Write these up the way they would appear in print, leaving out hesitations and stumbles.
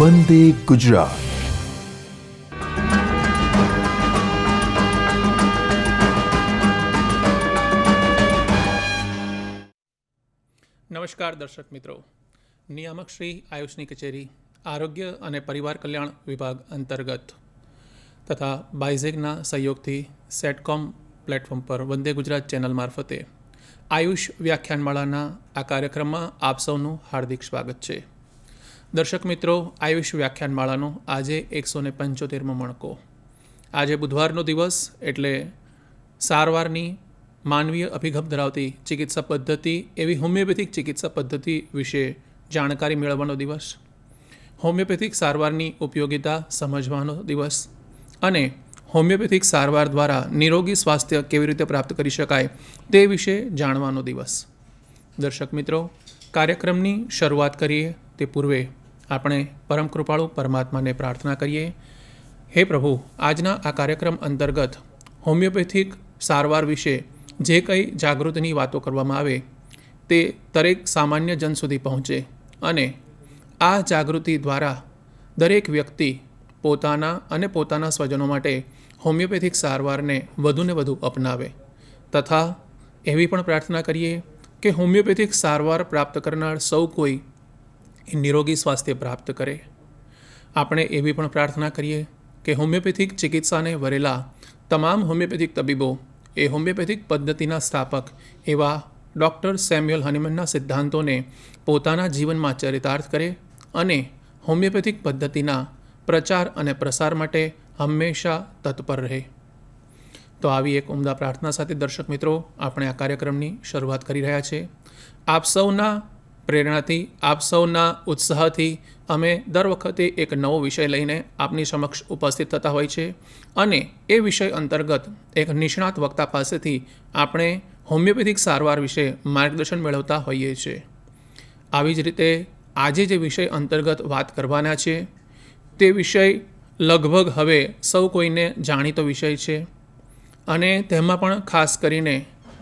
વંદે ગુજરાત। નમસ્કાર દર્શક મિત્રો, નિયામક શ્રી આયુષની કચેરી, આરોગ્ય અને પરિવાર કલ્યાણ વિભાગ અંતર્ગત તથા બાયઝેગના સહયોગથી સેટકોમ પ્લેટફોર્મ પર વંદે ગુજરાત ચેનલ મારફતે આયુષ વ્યાખ્યાનમાળાના આ કાર્યક્રમમાં આપ સૌનું હાર્દિક સ્વાગત છે। દર્શક મિત્રો, આયુષ વ્યાખ્યાનમાળાનો આજે 175મો મણકો। આજે બુધવારનો દિવસ એટલે સારવારની માનવીય અભિગમ ધરાવતી ચિકિત્સા પદ્ધતિ એવી હોમિયોપેથિક ચિકિત્સા પદ્ધતિ વિશે જાણકારી મેળવવાનો દિવસ, હોમિયોપેથિક સારવારની ઉપયોગિતા સમજવાનો દિવસ અને હોમિયોપેથિક સારવાર દ્વારા નિરોગી સ્વાસ્થ્ય કેવી રીતે પ્રાપ્ત કરી શકાય તે વિશે જાણવાનો દિવસ। દર્શક મિત્રો, કાર્યક્રમની શરૂઆત કરીએ તે પૂર્વે આપણે પરમ કૃપાળુ પરમાત્માને પ્રાર્થના કરીએ, હે પ્રભુ, આજના આ કાર્યક્રમ અંતર્ગત હોમિયોપેથિક સારવાર વિશે જે કંઈ જાગૃતિની વાતો કરવામાં આવે તે દરેક સામાન્ય જન સુધી પહોંચે અને આ જાગૃતિ દ્વારા દરેક વ્યક્તિ પોતાના અને પોતાના સ્વજનો માટે હોમિયોપેથિક સારવારને વધુને વધુ અપનાવે તથા એવી પણ પ્રાર્થના કરીએ કે હોમિયોપેથિક સારવાર પ્રાપ્ત કરનાર સૌ કોઈ નિરોગી સ્વાસ્થ્ય પ્રાપ્ત કરે। આપણે એવી પણ પ્રાર્થના કરીએ કે હોમિયોપેથિક ચિકિત્સાને વરેલા તમામ હોમિયોપેથિક તબીબો એ હોમિયોપેથિક પદ્ધતિના સ્થાપક એવા ડૉક્ટર સેમ્યુઅલ હનીમનના સિદ્ધાંતોને પોતાના જીવનમાં ચરિતાર્થ કરે અને હોમિયોપેથિક પદ્ધતિના પ્રચાર અને પ્રસાર માટે હંમેશા તત્પર રહે। તો આવી એક ઉમદા પ્રાર્થના સાથે દર્શક મિત્રો, આપણે આ કાર્યક્રમની શરૂઆત કરી રહ્યા છીએ। આપ સૌના પ્રેરણાથી, આપ સૌના ઉત્સાહથી અમે દર વખતે એક નવો વિષય લઈને આપની સમક્ષ ઉપસ્થિત થતા હોય છે અને એ વિષય અંતર્ગત એક નિષ્ણાત વક્તા પાસેથી આપણે હોમિયોપેથિક સારવાર વિશે માર્ગદર્શન મેળવતા હોઈએ છીએ। આવી જ રીતે આજે જે વિષય અંતર્ગત વાત કરવાના છે તે વિષય લગભગ હવે સૌ કોઈને જાણીતો વિષય છે અને તેમાં પણ ખાસ કરીને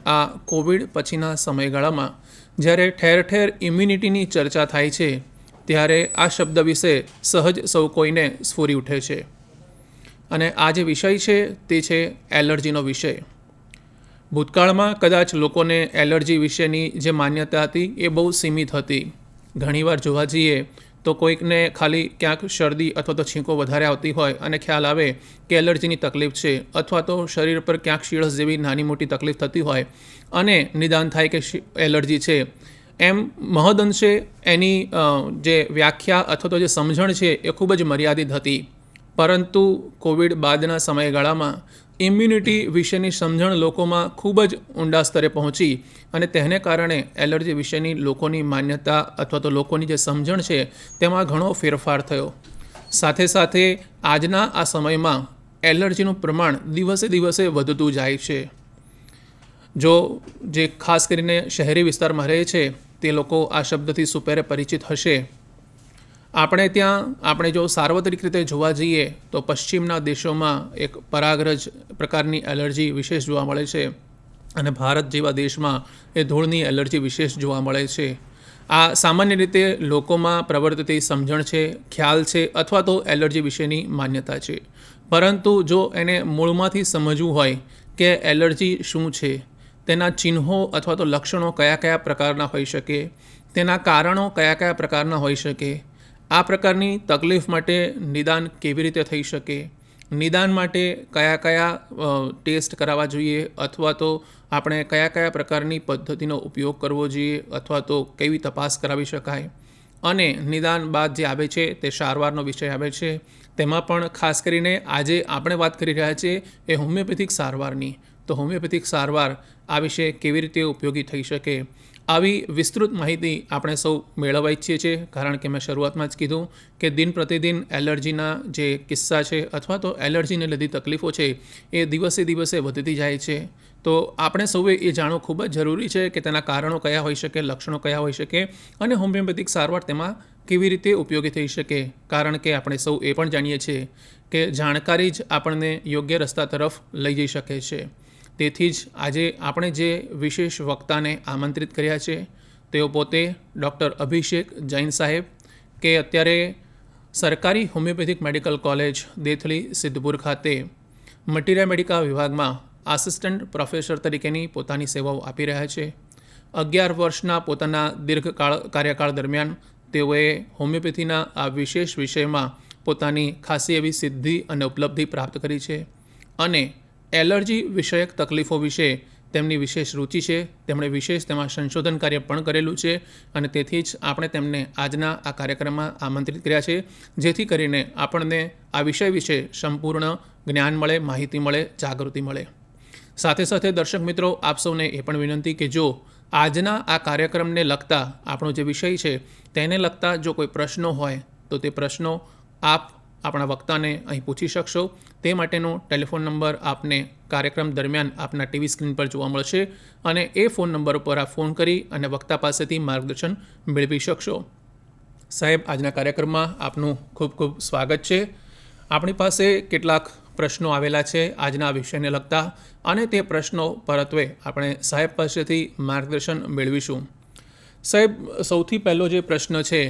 આ કોવિડ પછીના સમયગાળામાં જ્યારે ઠેર ઠેર ઇમ્યુનિટીની ચર્ચા થાય છે ત્યારે આ શબ્દ વિશે સહજ સૌ કોઈને સ્ફુરી ઉઠે છે અને આ જે વિષય છે તે છે એલર્જીનો વિષય। ભૂતકાળમાં કદાચ લોકોને એલર્જી વિશેની જે માન્યતા હતી એ બહુ સીમિત હતી। ઘણીવાર જોવા જઈએ તો કોઈકને ખાલી ક્યાંક શરદી અથવા તો છીંકો વધારે આવતી હોય અને ખ્યાલ આવે કે એલર્જીની તકલીફ છે અથવા તો શરીર પર ક્યાંક શીળસ જેવી નાની મોટી તકલીફ થતી હોય અને નિદાન થાય કે એલર્જી છે, એમ મહદઅંશે એની જે વ્યાખ્યા અથવા તો જે સમજણ છે એ ખૂબ જ મર્યાદિત હતી। પરંતુ કોવિડ બાદના સમયગાળામાં ઇમ્યુનિટી વિશેની સમજણ લોકોમાં ખૂબ જ ઊંડા સ્તરે પહોંચી અને તેને કારણે એલર્જી વિશેની લોકોની માન્યતા અથવા તો લોકોની જે સમજણ છે તેમાં ઘણો ફેરફાર થયો। સાથે સાથે આજના આ સમયમાં એલર્જીનું પ્રમાણ દિવસે દિવસે વધતું જાય છે। જો જે ખાસ કરીને શહેરી વિસ્તારમાં રહે છે તે લોકો આ શબ્દથી સુપેરે પરિચિત હશે। આપણે જો સાર્વત્રિક રીતે જોવા જઈએ તો પશ્ચિમના દેશોમાં એક પરાગરજ પ્રકારની એલર્જી વિશેષ જોવા મળે છે અને ભારત જેવા દેશમાં એ ધૂળની એલર્જી વિશેષ જોવા મળે છે। આ સામાન્ય રીતે લોકોમાં પ્રવર્તતી સમજણ છે, ખ્યાલ છે અથવા તો એલર્જી વિશેની માન્યતા છે। પરંતુ જો એને મૂળમાંથી સમજવું હોય કે એલર્જી શું છે, તેના ચિહ્નો અથવા તો લક્ષણો કયા કયા પ્રકારના હોઈ શકે, તેના કારણો કયા કયા પ્રકારના હોઈ શકે, આ પ્રકારની તકલીફ માટે નિદાન કેવી રીતે થઈ શકે, નિદાન માટે કયા કયા ટેસ્ટ કરાવવા જોઈએ અથવા તો આપણે કયા કયા પ્રકારની પદ્ધતિનો ઉપયોગ કરવો જોઈએ અથવા તો કેવી તપાસ કરાવી શકાય અને નિદાન બાદ જે આવે છે તે સારવારનો વિષય આવે છે। તેમાં પણ ખાસ કરીને આજે આપણે વાત કરી રહ્યા છીએ એ હોમિયોપેથિક સારવારની। તો હોમિયોપેથિક સારવાર આ વિશે કેવી રીતે ઉપયોગી થઈ શકે, આવી વિસ્તૃત માહિતી આપણે સૌ મેળવવા ઈચ્છીએ છીએ કારણ કે મેં શરૂઆતમાં જ કીધું કે દિન પ્રતિદિન એલર્જીના જે કિસ્સા છે અથવા તો એલર્જીને લીધી તકલીફો છે એ દિવસે દિવસે વધતી જાય છે। તો આપણે સૌએ એ જાણવું ખૂબ જ જરૂરી છે કે તેના કારણો કયા હોઈ શકે, લક્ષણો કયા હોઈ શકે અને હોમિયોપેથિક સારવાર તેમાં કેવી રીતે ઉપયોગી થઈ શકે। કારણ કે આપણે સૌ એ પણ જાણીએ છીએ કે જાણકારી જ આપણને યોગ્ય રસ્તા તરફ લઈ જઈ શકે છે। તેથી જ આજે આપણે જે વિશેષ વક્તાને આમંત્રિત કર્યા છે તેઓ પોતે ડૉક્ટર અભિષેક જૈન સાહેબ કે અત્યારે સરકારી હોમિયોપેથિક મેડિકલ કોલેજ દેથલી સિદ્ધપુર ખાતે મટીરિયા મેડિકા વિભાગમાં આસિસ્ટન્ટ પ્રોફેસર તરીકેની પોતાની સેવાઓ આપી રહ્યા છે. 11 વર્ષના પોતાના દીર્ઘકાળ કાર્યકાળ દરમિયાન તેઓએ હોમિયોપેથીના આ વિશેષ વિષયમાં પોતાની ખાસી એવી સિદ્ધિ અને ઉપલબ્ધિ પ્રાપ્ત કરી છે અને એલર્જી વિષયક તકલીફો વિશે તેમની વિશેષ રુચિ છે. તેમણે વિશેષ તેમાં સંશોધન કાર્ય પણ કરેલું છે અને તેથી જ આપણે તેમને આજના આ કાર્યક્રમમાં આમંત્રિત કર્યા છે, જેથી કરીને આપણને આ વિષય વિશે સંપૂર્ણ જ્ઞાન મળે, માહિતી મળે, જાગૃતિ મળે. સાથે સાથે દર્શક મિત્રો, આપ સૌને એ પણ વિનંતી કે જો આજના આ કાર્યક્રમને લગતા આપણો જે વિષય છે તેને લગતા જો કોઈ પ્રશ્નો હોય તો તે પ્રશ્નો આપ આપણા વક્તાને અહીં પૂછી શકશો. તે માટેનો ટેલિફોન નંબર આપને કાર્યક્રમ દરમિયાન આપના ટીવી સ્ક્રીન પર જોવા મળશે અને એ ફોન નંબર ઉપર આપ ફોન કરી અને વક્તા પાસેથી માર્ગદર્શન મેળવી શકશો. સાહેબ, આજના કાર્યક્રમમાં આપનું ખૂબ ખૂબ સ્વાગત છે. આપણી પાસે કેટલાક પ્રશ્નો આવેલા છે આજના વિષયને લગતા અને તે પ્રશ્નો પરત્વે આપણે સાહેબ પાસેથી માર્ગદર્શન મેળવીશું. સાહેબ, સૌથી પહેલો જે પ્રશ્ન છે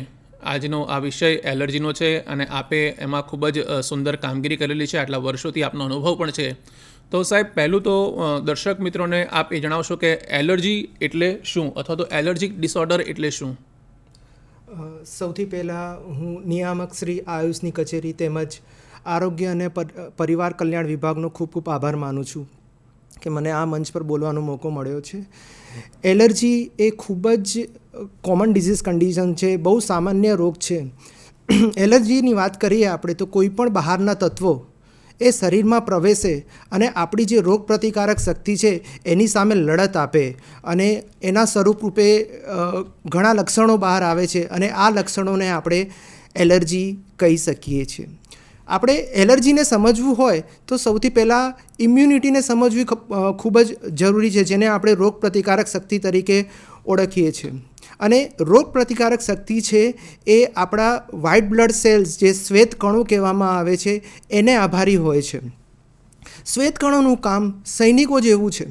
આજનો આ વિષય એલર્જીનો છે અને આપે એમાં ખૂબ જ સુંદર કામગીરી કરેલી છે, આટલા વર્ષોથી આપનો અનુભવ પણ છે. તો સાહેબ, પહેલું તો દર્શક મિત્રોને આપ એ જણાવશો કે એલર્જી એટલે શું અથવા તો એલર્જીક ડિસઓર્ડર એટલે શું? સૌથી પહેલાં હું નિયામક શ્રી આયુષની કચેરી તેમજ આરોગ્ય અને પરિવાર કલ્યાણ વિભાગનો ખૂબ ખૂબ આભાર માનું છું કે મને આ મંચ પર બોલવાનો મોકો મળ્યો છે. એલર્જી એ ખૂબ જ કોમન ડિઝીઝ કન્ડિશન છે, બહુ સામાન્ય રોગ છે. એલર્જીની વાત કરીએ આપણે તો કોઈ પણ બહારના તત્વો એ શરીરમાં પ્રવેશે અને આપણી જે રોગ પ્રતિકારક શક્તિ છે એની સામે લડત આપે અને એના સ્વરૂપરૂપે ઘણા લક્ષણો બહાર આવે છે અને આ લક્ષણોને આપણે એલર્જી કહી શકીએ છીએ. આપણે એલર્જીને સમજવું હોય તો સૌથી પહેલાં ઇમ્યુનિટીને સમજવી ખૂબ જ જરૂરી છે, જેને આપણે રોગ પ્રતિકારક શક્તિ તરીકે ઓળખીએ છીએ. અને રોગ પ્રતિકારક શક્તિ છે એ આપણા વ્હાઇટ બ્લડ સેલ્સ, જે શ્વેત કણો કહેવામાં આવે છે, એને આભારી હોય છે. શ્વેત કણોનું કામ સૈનિકો જેવું છે.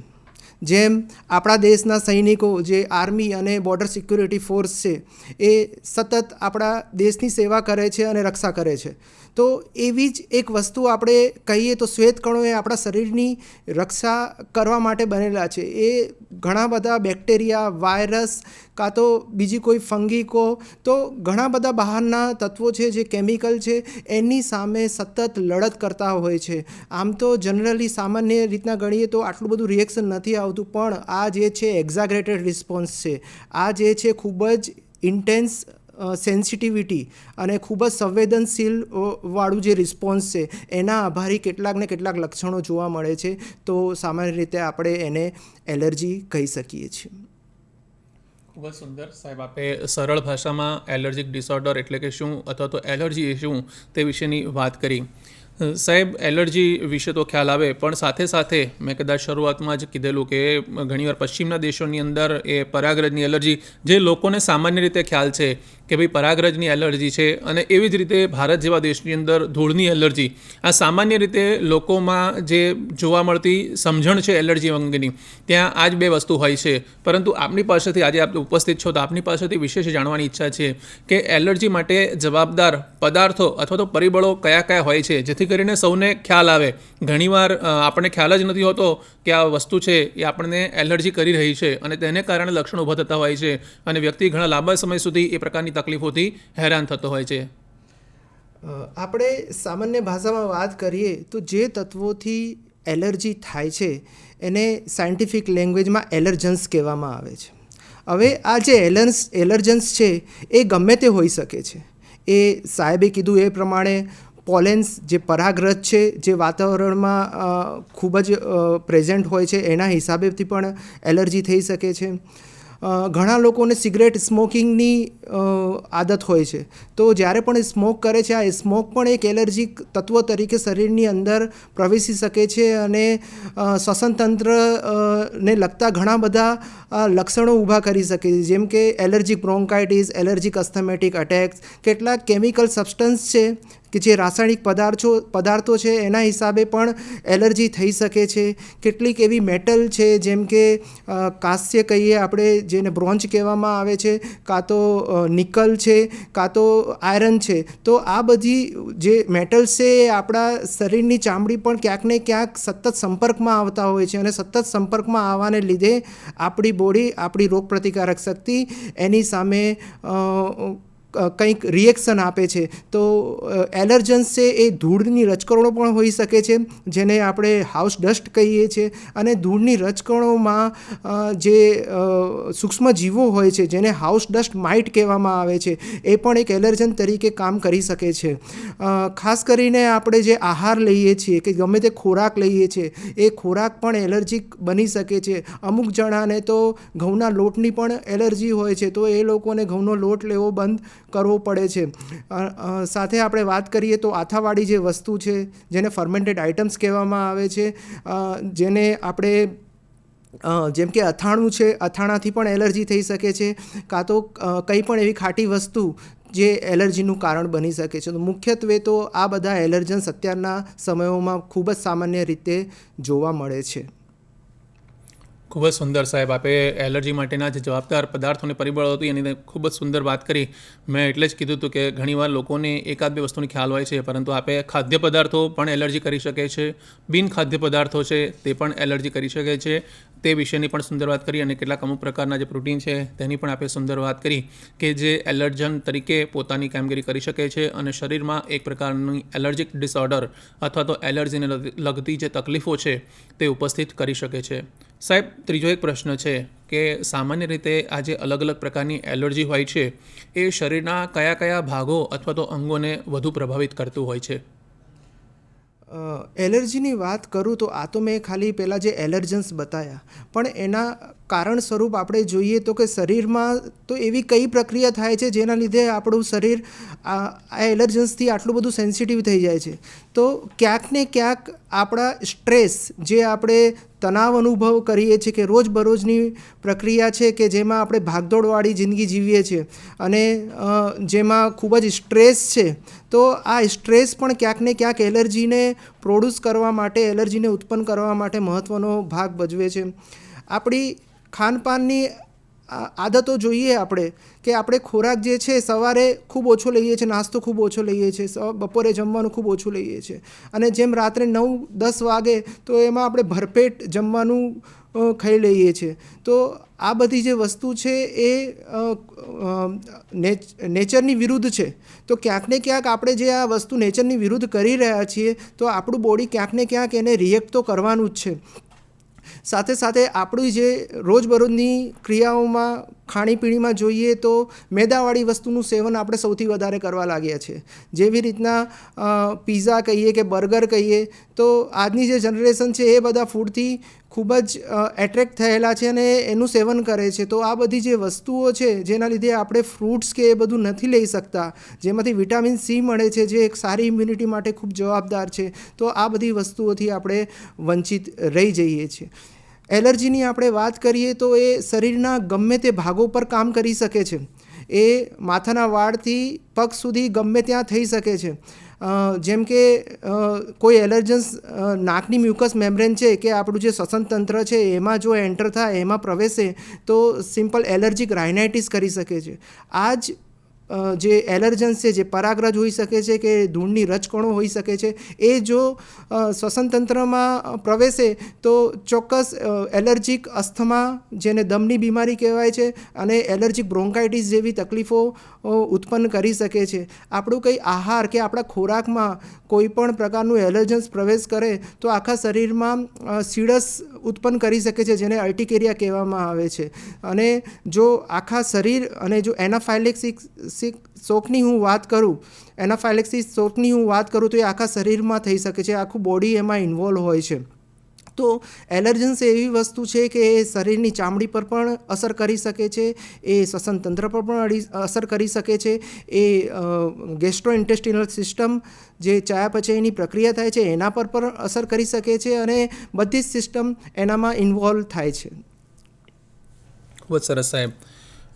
જેમ આપણા દેશના સૈનિકો જે આર્મી અને બોર્ડર સિક્યુરિટી ફોર્સ છે એ સતત આપણા દેશની સેવા કરે છે અને રક્ષા કરે છે, તો એવી જ એક વસ્તુ આપણે કહીએ તો શ્વેત કણો એ આપણા શરીરની રક્ષા કરવા માટે બનેલા છે. એ ઘણા બધા બેક્ટેરિયા, વાયરસ કાં તો બીજી કોઈ ફંગીકો, તો ઘણા બધા બહારના તત્વો છે જે કેમિકલ છે એની સામે સતત લડત કરતા હોય છે. આમ તો જનરલી સામાન્ય રીતના ગણીએ તો આટલું બધું રિએક્શન નથી આવતું, પણ આ જે છે એક્ઝાગરેટેડ રિસ્પોન્સ છે, આ જે છે ખૂબ જ ઇન્ટેન્સ સેન્સિટિવિટી અને ખૂબ જ સંવેદનશીલ વાળું જે રિસ્પોન્સ છે એના આભારી કેટલાક ને કેટલાક લક્ષણો જોવા મળે છે. તો સામાન્ય રીતે આપણે એને એલર્જી કહી શકીએ છીએ. ખૂબ જ સુંદર સાહેબ, આપે સરળ ભાષામાં એલર્જીક ડિસઓર્ડર એટલે કે શું અથવા તો એલર્જી એ શું તે વિશેની વાત કરી. સાહેબ, એલર્જી વિશે તો ખ્યાલ આવે, પણ સાથે સાથે મેં કદાચ શરૂઆતમાં જ કીધેલું કે ઘણીવાર પશ્ચિમના દેશોની અંદર એ પરાગરજની એલર્જી, જે લોકોને સામાન્ય રીતે ખ્યાલ છે કે ભાઈ પરાગરજની એલર્જી છે, અને એવી જ રીતે ભારત જેવા દેશની અંદર ધૂળની એલર્જી, આ સામાન્ય રીતે લોકોમાં જે જોવા મળતી સમજણ છે એલર્જી અંગેની, ત્યાં આ જ બે વસ્તુ હોય છે. પરંતુ આપની પાસેથી આજે આપ ઉપસ્થિત છો તો આપની પાસેથી વિશેષ જાણવાની ઈચ્છા છે કે એલર્જી માટે જવાબદાર પદાર્થો અથવા તો પરિબળો કયા કયા હોય છે, જેથી કરીને સૌને ખ્યાલ આવે. ઘણીવાર આપણને ખ્યાલ જ નથી હોતો કે આ વસ્તુ છે એ આપણને એલર્જી કરી રહી છે અને તેને કારણે લક્ષણો ઊભા થતા હોય છે અને વ્યક્તિ ઘણા લાંબા સમય સુધી એ પ્રકારની તકલીફોથી હેરાન થતો હોય છે. આપણે સામાન્ય ભાષામાં વાત કરીએ તો જે તત્વોથી એલર્જી થાય છે એને સાયન્ટિફિક લેંગ્વેજમાં એલર્જન્સ કહેવામાં આવે છે. હવે આ જે એલર્જન્સ છે એ ગમે તે હોઈ શકે છે. એ સાહેબે કીધું એ પ્રમાણે પોલેન્સ, જે પરાગરજ છે, જે વાતાવરણમાં ખૂબ જ પ્રેઝન્ટ હોય છે, એના હિસાબેથી પણ એલર્જી થઈ શકે છે. ઘણા લોકોને સિગરેટ સ્મોકિંગની આદત હોય છે, તો જ્યારે પણ એ સ્મોક કરે છે, આ સ્મોક પણ એક એલર્જીક તત્વ તરીકે શરીરની અંદર પ્રવેશી શકે છે અને શ્વસનતંત્રને લગતા ઘણા બધા લક્ષણો ઊભા કરી શકે છે, જેમ કે એલર્જીક બ્રોન્કાઇટિસ, એલર્જીક અસ્થમેટિક અટેક્સ. કેટલાક કેમિકલ સબસ્ટન્સ છે કે જે રાસાયણિક પદાર્થો છે એના હિસાબે પણ એલર્જી થઈ શકે છે. કેટલીક એવી મેટલ છે જેમ કે કાંસ્ય કહીએ આપણે, જેને બ્રોન્ઝ કહેવામાં આવે છે, કાં તો નિકલ છે, કાં તો આયરન છે. તો આ બધી જે મેટલ્સ છે એ આપણા શરીરની ચામડી પણ ક્યાંક ને ક્યાંક સતત સંપર્કમાં આવતા હોય છે, અને સતત સંપર્કમાં આવવાને લીધે આપણી બોડી, આપણી રોગપ્રતિકારક શક્તિ એની સામે કંઈક રિએક્શન આપે છે. તો એલર્જન્સ છે એ ધૂળની રજકણો પણ હોઈ શકે છે, જેને આપણે હાઉસ ડસ્ટ કહીએ છીએ. અને ધૂળની રજકણોમાં જે સૂક્ષ્મ જીવો હોય છે, જેને હાઉસ ડસ્ટ માઇટ કહેવામાં આવે છે, એ પણ એક એલર્જન તરીકે કામ કરી શકે છે. ખાસ કરીને આપણે જે આહાર લઈએ છીએ કે ગમે તે ખોરાક લઈએ છીએ, એ ખોરાક પણ એલર્જીક બની શકે છે. અમુક જણાને તો ઘઉંના લોટની પણ એલર્જી હોય છે, તો એ લોકોને ઘઉંનો લોટ લેવો બંધ કરવો પડે છે. સાથે આપણે વાત કરીએ તો આથાવાળી જે વસ્તુ છે, જેને ફર્મેન્ટેડ આઇટમ્સ કહેવામાં આવે છે, જેને આપણે જેમ કે અથાણું છે, અથાણાથી પણ એલર્જી થઈ શકે છે, કાં તો કંઈ પણ એવી ખાટી વસ્તુ જે એલર્જીનું કારણ બની શકે છે. તો મુખ્યત્વે તો આ બધા એલર્જન્સ અત્યારના સમયોમાં ખૂબ જ સામાન્ય રીતે જોવા મળે છે. ખૂબ જ સુંદર સાહેબ, આપે એલર્જી માટેના જે જવાબદાર પદાર્થો અને પરિબળો હતું એની ખૂબ જ સુંદર વાત કરી. મેં એટલે જ કીધું હતું કે ઘણીવાર લોકોને એકાદ બે વસ્તુની ખ્યાલ હોય છે, પરંતુ આપે ખાદ્ય પદાર્થો પણ એલર્જી કરી શકે છે, બિન ખાદ્ય પદાર્થો છે તે પણ એલર્જી કરી શકે છે, તે વિશેની પણ સુંદર વાત કરી. અને કેટલાક અમુક પ્રકારના જે પ્રોટીન છે તેની પણ આપે સુંદર વાત કરી કે જે એલર્જન તરીકે પોતાની કામગીરી કરી શકે છે અને શરીરમાં એક પ્રકારની એલર્જીક ડિસઓર્ડર અથવા તો એલર્જીને લગતી જે તકલીફો છે તે ઉપસ્થિત કરી શકે છે. સાહેબ, ત્રીજો એક પ્રશ્ન છે કે સામાન્ય રીતે આ જે અલગ અલગ પ્રકારની એલર્જી હોય છે એ શરીરના કયા કયા ભાગો અથવા તો અંગોને વધુ પ્રભાવિત કરતું હોય છે? એલર્જીની વાત કરું તો આ તો મેં ખાલી પહેલાં જે એલર્જન્સ બતાવ્યા, પણ એના કારણ સ્વરૂપ આપણે જોઈએ તો કે શરીરમાં તો એવી કઈ પ્રક્રિયા થાય છે જેના લીધે આપણું શરીર આ એલર્જન્સથી આટલું બધું સેન્સિટિવ થઈ જાય છે. તો ક્યાંક ને ક્યાંક આપણા સ્ટ્રેસ, જે આપણે તણાવ અનુભવ કરીએ છીએ કે રોજબરોજની પ્રક્રિયા છે કે જેમાં આપણે ભાગદોડવાળી જિંદગી જીવીએ છીએ અને જેમાં ખૂબ જ સ્ટ્રેસ છે, તો આ સ્ટ્રેસ પણ ક્યાંક ને ક્યાંક એલર્જીને પ્રોડ્યુસ કરવા માટે, એલર્જીને ઉત્પન્ન કરવા માટે મહત્ત્વનો ભાગ ભજવે છે. આપણી ખાનપાનની આદતો જોઈએ આપણે કે આપણે ખોરાક જે છે સવારે ખૂબ ઓછો લઈએ છીએ, નાસ્તો ખૂબ ઓછો લઈએ છીએ, બપોરે જમવાનું ખૂબ ઓછું લઈએ છીએ, અને જેમ રાત્રે 9-10 વાગે તો એમાં આપણે ભરપેટ જમવાનું ખાઈ લઈએ છીએ. તો આ બધી જે વસ્તુ છે એ નેચરની વિરુદ્ધ છે. તો ક્યાંક ને ક્યાંક આપણે જે આ વસ્તુ નેચરની વિરુદ્ધ કરી રહ્યા છીએ, તો આપણું બોડી ક્યાંક ને ક્યાંક એને રિએક્ટ તો કરવાનું જ છે. સાથે સાથે આપણી જે રોજબરોજની ક્રિયાઓમાં, ખાણીપીણીમાં જોઈએ તો મેદાવાળી વસ્તુનું સેવન આપણે સૌથી વધારે કરવા લાગ્યા છે. જેવી રીતના પીઝા કહીએ કે બર્ગર કહીએ, તો આજની જે જનરેશન છે એ બધા ફૂડથી ખૂબ જ એટ્રેક્ટ થયેલા છે અને એનું સેવન કરે છે. તો આ બધી જે વસ્તુઓ છે જેના લીધે આપણે ફ્રૂટ્સ કે એ બધું નથી લઈ શકતા, જેમાંથી વિટામિન સી મળે છે, જે એક સારી ઇમ્યુનિટી માટે ખૂબ જવાબદાર છે, તો આ બધી વસ્તુઓથી આપણે વંચિત રહી જઈએ છીએ. એલર્જીની આપણે વાત કરીએ તો એ શરીરના ગમે તે ભાગો પર કામ કરી શકે છે. એ માથાના વાળથી પગ સુધી ગમે ત્યાં થઈ શકે છે. જેમ કે કોઈ એલર્જન્સ નાકની મ્યુકસ મેમ્બ્રેન છે કે આપણું જે શ્વસન તંત્ર છે એમાં જો એન્ટર થાય, એમાં પ્રવેશે તો સિમ્પલ એલર્જીક રાઇનાઇટિસ કરી શકે છે. આ જ જે એલર્જન્સ છે, જે પરાગરજ હોઈ શકે છે કે ધૂળની રજકણો હોઈ શકે છે, એ જો શ્વસન તંત્રમાં પ્રવેશે તો ચોક્કસ એલર્જીક અસ્થમા, જેને દમની બીમારી કહેવાય છે, અને એલર્જીક બ્રોન્કાઇટિસ જેવી તકલીફો ઉત્પન્ન કરી શકે છે. આપણું કંઈ આહાર કે આપણા ખોરાકમાં કોઈ પણ પ્રકારનું એલર્જન્સ પ્રવેશ કરે તો આખા શરીરમાં સીડસ ઉત્પન્ન કરી શકે છે, જેને અર્ટિકેરિયા કહેવામાં આવે છે. અને જો આખા શરીર, અને જો એનાફાઇલેક્સિસ શોકની હું વાત કરું, એનાફાઇલેક્સિસ શોકની હું વાત કરું તો એ આખા શરીરમાં થઈ શકે છે, આખું બોડી એમાં ઇન્વોલ્વ હોય છે. તો એલર્જન્સ એવી વસ્તુ છે કે એ શરીરની ચામડી પર પણ અસર કરી શકે છે, એ શ્વસન તંત્ર પર પણ અસર કરી શકે છે, એ ગેસ્ટ્રોઇન્ટેસ્ટિનલ સિસ્ટમ, જે ચયાપચયની પ્રક્રિયા થાય છે એના પર પણ અસર કરી શકે છે, અને બધી જ સિસ્ટમ એનામાં ઇન્વોલ્વ થાય છે. ખૂબ જ સરસ સાહેબ.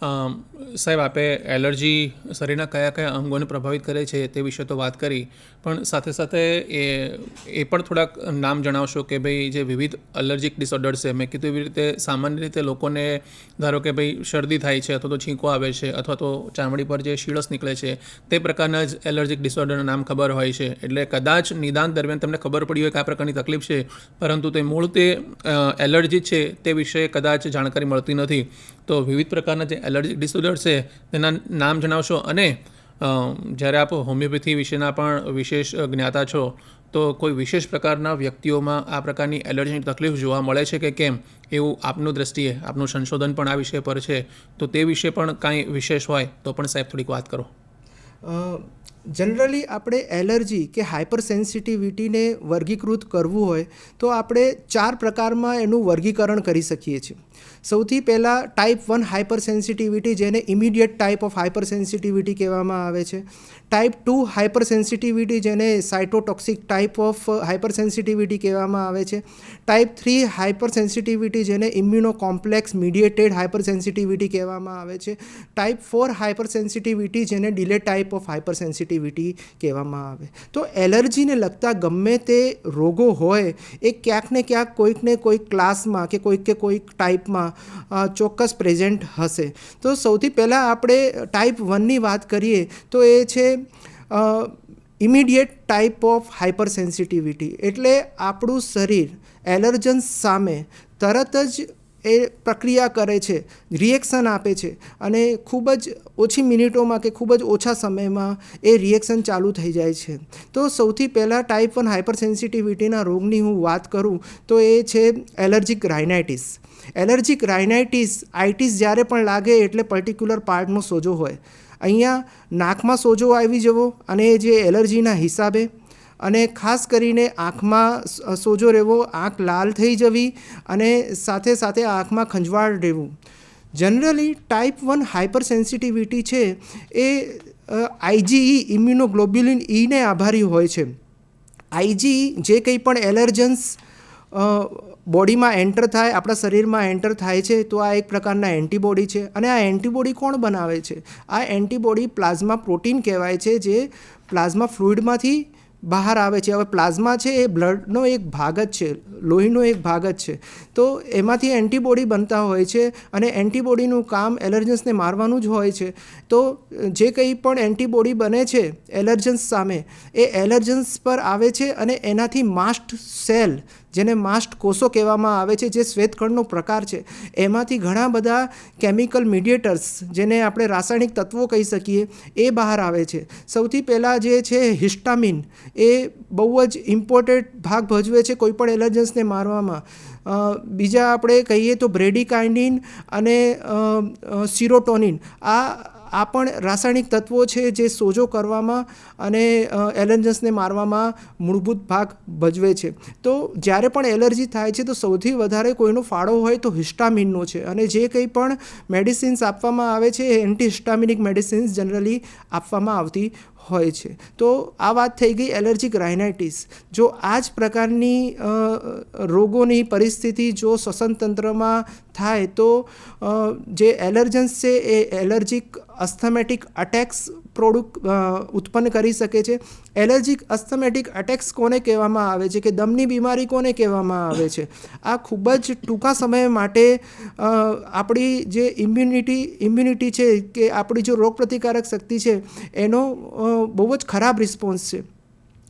સાહેબ, આપે એલર્જી શરીરના કયા કયા અંગોને પ્રભાવિત કરે છે તે વિશે તો વાત કરી, પણ સાથે સાથે એ પણ થોડાક નામ જણાવશો કે ભાઈ જે વિવિધ એલર્જીક ડિસઓર્ડર્સ છે. મેં કીધું એવી રીતે સામાન્ય રીતે લોકોને ધારો કે ભાઈ શરદી થાય છે અથવા તો છીંકો આવે છે અથવા તો ચામડી પર જે શીળસ નીકળે છે તે પ્રકારના જ એલર્જીક ડિસઓર્ડરના નામ ખબર હોય છે. એટલે કદાચ નિદાન દરમિયાન તમને ખબર પડી હોય કે આ પ્રકારની તકલીફ છે, પરંતુ તે મૂળ તે એલર્જી છે તે વિશે કદાચ જાણકારી મળતી નથી. તો વિવિધ પ્રકારના જે એલર્જીક ડિસઓર્ડર છે તેના નામ જણાવશો. અને જ્યારે આપ હોમિયોપેથી વિશેના પણ વિશેષ જ્ઞાતા છો, તો કોઈ વિશેષ પ્રકારના વ્યક્તિઓમાં આ પ્રકારની એલર્જીની તકલીફ જોવા મળે છે કે કેમ, એવું આપનું દ્રષ્ટિએ, આપનું સંશોધન પણ આ વિષય પર છે, તો તે વિશે પણ કાંઈ વિશેષ હોય તો પણ સાહેબ થોડીક વાત કરો. જનરલી આપણે એલર્જી કે હાઇપર સેન્સિટિવિટીને વર્ગીકૃત કરવું હોય તો આપણે 4 પ્રકારમાં એનું વર્ગીકરણ કરી શકીએ છીએ. સૌથી પહેલાં ટાઈપ 1 હાઇપર સેન્સિટિવિટી, જેને immediate type of hyper sensitivity કહેવામાં આવે છે. ટાઈપ 2 હાઇપર સેન્સિટિવિટી, જેને સાઇટોટોક્સિક ટાઈપ ઓફ હાઇપર સેન્સિટિવિટી કહેવામાં આવે છે. ટાઈપ 3 હાઇપર સેન્સિટિવિટી, જેને ઇમ્યુનો કોમ્પ્લેક્સ મીડિયેટેડ હાઇપર સેન્સિટિવિટી કહેવામાં આવે છે. ટાઈપ 4 હાઇપર સેન્સિટિવિટી, જેને delay type of hyper sensitivity કહેવામાં આવે. તો એલર્જીને લગતા ગમે તે રોગો હોય એ ક્યાંક ને ક્યાંક કોઈકને કોઈક ક્લાસમાં કે કોઈક ટાઈપમાં ચોક્કસ પ્રેઝન્ટ હશે. તો સૌથી પહેલાં આપણે ટાઈપ 1ની વાત કરીએ તો એ છે immediate type of hyper sensitivity. એટલે આપણું શરીર એલર્જન્સ સામે તરત જ એ પ્રક્રિયા કરે છે, રિએક્શન આપે છે, અને ખૂબ જ ઓછી મિનિટોમાં કે ખૂબ જ ઓછા સમયમાં એ રિએક્શન ચાલુ થઈ જાય છે. તો સૌથી પહેલાં ટાઈપ 1 હાઇપર સેન્સિટિવિટીના રોગની હું વાત કરું તો એ છે એલર્જીક રાઇનાઇટિસ. એલર્જીક રાઇનાઇટિસ, આઇટિસ જ્યારે પણ લાગે એટલે પર્ટિક્યુલર પાર્ટનો સોજો હોય. અહીંયા નાકમાં સોજો આવી જવો, અને જે એલર્જીના હિસાબે, અને ખાસ કરીને આંખમાં સોજો રહેવો, આંખ લાલ થઈ જવી, અને સાથે સાથે આંખમાં ખંજવાળ રહેવું. જનરલી ટાઈપ 1 હાઇપર સેન્સિટિવિટી છે એ આઈજીઈ, ઇમ્યુનોગ્લોબ્યુલિન ઈને આભારી હોય છે. આઈજીઈ જે કંઈ પણ એલર્જન્સ બોડીમાં એન્ટર થાય, આપણા શરીરમાં એન્ટર થાય છે, તો આ એક પ્રકારના એન્ટીબોડી છે. અને આ એન્ટીબોડી કોણ બનાવે છે? આ એન્ટીબોડી પ્લાઝમા પ્રોટીન કહેવાય છે, જે પ્લાઝમા ફ્લુઇડમાંથી બહાર આવે છે. હવે પ્લાઝમા છે એ બ્લડનો એક ભાગ જ છે, લોહીનો એક ભાગ જ છે. તો એમાંથી એન્ટીબોડી બનતા હોય છે, અને એન્ટીબોડીનું કામ એલર્જન્સને મારવાનું જ હોય છે. તો જે કંઈ પણ એન્ટીબોડી બને છે એલર્જન્સ સામે, એ એલર્જન્સ પર આવે છે, અને એનાથી માસ્ટ સેલ, જેને માસ્ટ કોષો કહેવામાં આવે છે, જે શ્વેતકણનો પ્રકાર છે, એમાંથી ઘણા બધા કેમિકલ મીડિયેટર્સ, જેને આપણે રાસાયણિક તત્વો કહી શકીએ, એ બહાર આવે છે. સૌથી પહેલાં જે છે હિસ્ટામિન, એ બહુ જ ઇમ્પોર્ટન્ટ ભાગ ભજવે છે કોઈપણ એલર્જન્સને મારવામાં. બીજા આપણે કહીએ તો બ્રેડિકાઇન્ડિન અને સિરોટોનિન, આ પણ રાસાયણિક તત્વો છે જે સોજો કરવામાં અને એલર્જન્સને મારવામાં મૂળભૂત ભાગ ભજવે છે. તો જ્યારે પણ એલર્જી થાય છે તો સૌથી વધારે કોઈનો ફાળો હોય તો હિસ્ટામિનનો છે. અને જે કંઈ પણ મેડિસિન્સ આપવામાં આવે છે એ એન્ટીહિસ્ટામિનિક મેડિસિન્સ જનરલી આપવામાં આવતી હોય છે. તો આ વાત થઈ ગઈ એલર્જીક રાઇનાઇટિસ. જો આ જ પ્રકારની રોગોની પરિસ્થિતિ જો શ્વસન તંત્રમાં થાય તો જે એલર્જન્સ છે એ એલર્જીક અસ્થમેટિક અટેક્સ ઉત્પન્ન કરી શકે છે. એલર્જીક અસ્થમેટિક અટેક્સ કોને કહેવામાં આવે છે, કે દમની બીમારી કોને કહેવામાં આવે છે? આ ખૂબ જ ટૂંકા સમય માટે આપણી જે ઇમ્યુનિટી છે, કે આપણી જો રોગપ્રતિકારક શક્તિ છે, એનો બહુ જ ખરાબ રિસ્પોન્સ છે.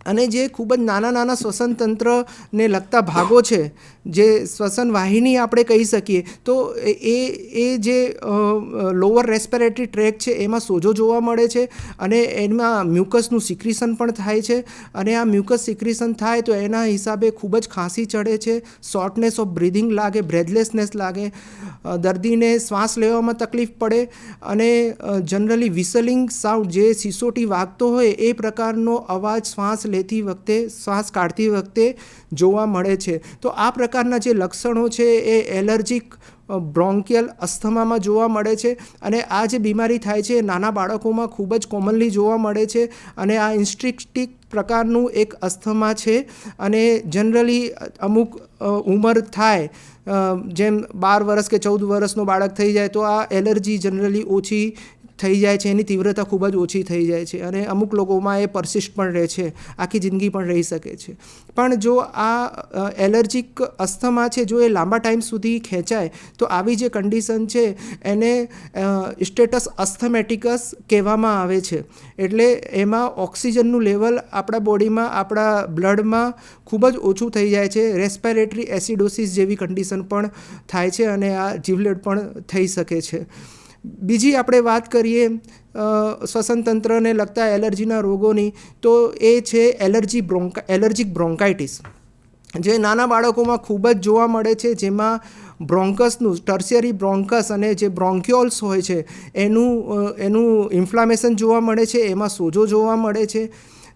અને જે ખૂબ જ નાના નાના શ્વસન તંત્રને લગતા ભાગો છે, જે શ્વસન વાહિની આપણે કહી શકીએ, તો એ જે લોઅર રેસ્પિરેટરી ટ્રેક છે એમાં સોજો જોવા મળે છે, અને એમાં મ્યુકસનું સિક્રિશન પણ થાય છે. અને આ મ્યુકસ સિક્રિશન થાય તો એના હિસાબે ખૂબ જ ખાંસી ચડે છે, શોર્ટનેસ ઓફ બ્રિધિંગ લાગે, બ્રેથલેસનેસ લાગે, દર્દીને શ્વાસ લેવામાં તકલીફ પડે, અને જનરલી વિસલિંગ સાઉન્ડ, જે સિસોટી વાગતો હોય એ પ્રકારનો અવાજ શ્વાસ લેતી વખતે, શ્વાસ કાઢતી વખતે જોવા મળે છે. તો આ પ્રકારના જે લક્ષણો છે એ એલર્જીક બ્રોન્કિયલ અસ્થમામાં જોવા મળે છે. અને આ જે બીમારી થાય છે એ નાના બાળકોમાં ખૂબ જ કોમનલી જોવા મળે છે. અને આ ઇન્સ્ટ્રિક્ટિક પ્રકારનું એક અસ્થમા છે. અને જનરલી અમુક ઉંમર થાય, જેમ 12 વર્ષ કે 14 વર્ષનો બાળક થઈ જાય તો આ એલર્જી જનરલી ઓછી થઈ જાય છે, એની તીવ્રતા ખૂબ જ ઓછી થઈ જાય છે. અને અમુક લોકોમાં એ પરસિસ્ટ પણ રહે છે, આખી જિંદગી પણ રહી શકે છે. પણ જો આ એલર્જીક અસ્થમા છે, જો એ લાંબા ટાઈમ સુધી ખેંચાય તો આવી જે કન્ડિશન છે એને સ્ટેટસ અસ્થમેટિકસ કહેવામાં આવે છે. એટલે એમાં ઓક્સિજનનું લેવલ આપણા બોડીમાં, આપણા બ્લડમાં ખૂબ જ ઓછું થઈ જાય છે. રેસ્પિરેટરી એસિડોસિસ જેવી કન્ડિશન પણ થાય છે અને આ જીવલેણ પણ થઈ શકે છે. બીજી આપણે વાત કરીએ શ્વસન તંત્રને લગતા એલર્જીના રોગોની, તો એ છે એલર્જીક બ્રોન્કાઇટિસ, જે નાના બાળકોમાં ખૂબ જ જોવા મળે છે. જેમાં બ્રોન્કસનું, ટર્શિયરી બ્રોન્કસ અને જે બ્રોન્ક્યોલ્સ હોય છે એનું ઇન્ફ્લામેશન જોવા મળે છે, એમાં સોજો જોવા મળે છે.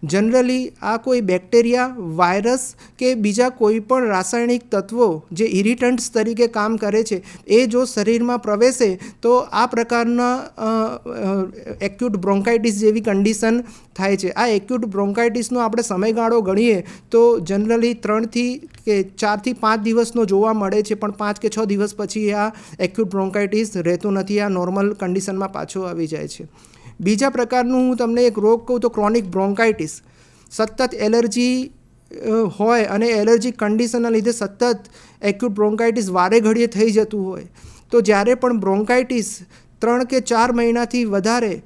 જનરલી આ કોઈ બેક્ટેરિયા, વાયરસ કે બીજા કોઈ પણ રાસાયણિક તત્વો જે ઇરિટન્ટ્સ તરીકે કામ કરે છે એ જો શરીરમાં પ્રવેશે તો આ પ્રકારના એક્યુટ બ્રોન્કાઇટિસ જેવી કન્ડિશન થાય છે. આ એક્યુટ બ્રોન્કાઇટિસનો આપણે સમયગાળો ગણીએ તો જનરલી 3 કે 4 થી 5 દિવસનો જોવા મળે છે. પણ 5 કે 6 દિવસ પછી આ એક્યુટ બ્રોન્કાઇટિસ રહેતો નથી, આ નોર્મલ કન્ડિશનમાં પાછો આવી જાય છે. બીજા પ્રકારનું હું તમને એક રોગ કહું તો ક્રોનિક બ્રોન્કાઇટિસ. સતત એલર્જી હોય અને એલર્જી કન્ડિશનના લીધે સતત એક્યુટ બ્રોન્કાઇટિસ વારે ઘડીએ થઈ જતું હોય, તો જ્યારે પણ બ્રોન્કાઇટિસ 3 કે 4 મહિનાથી વધારે,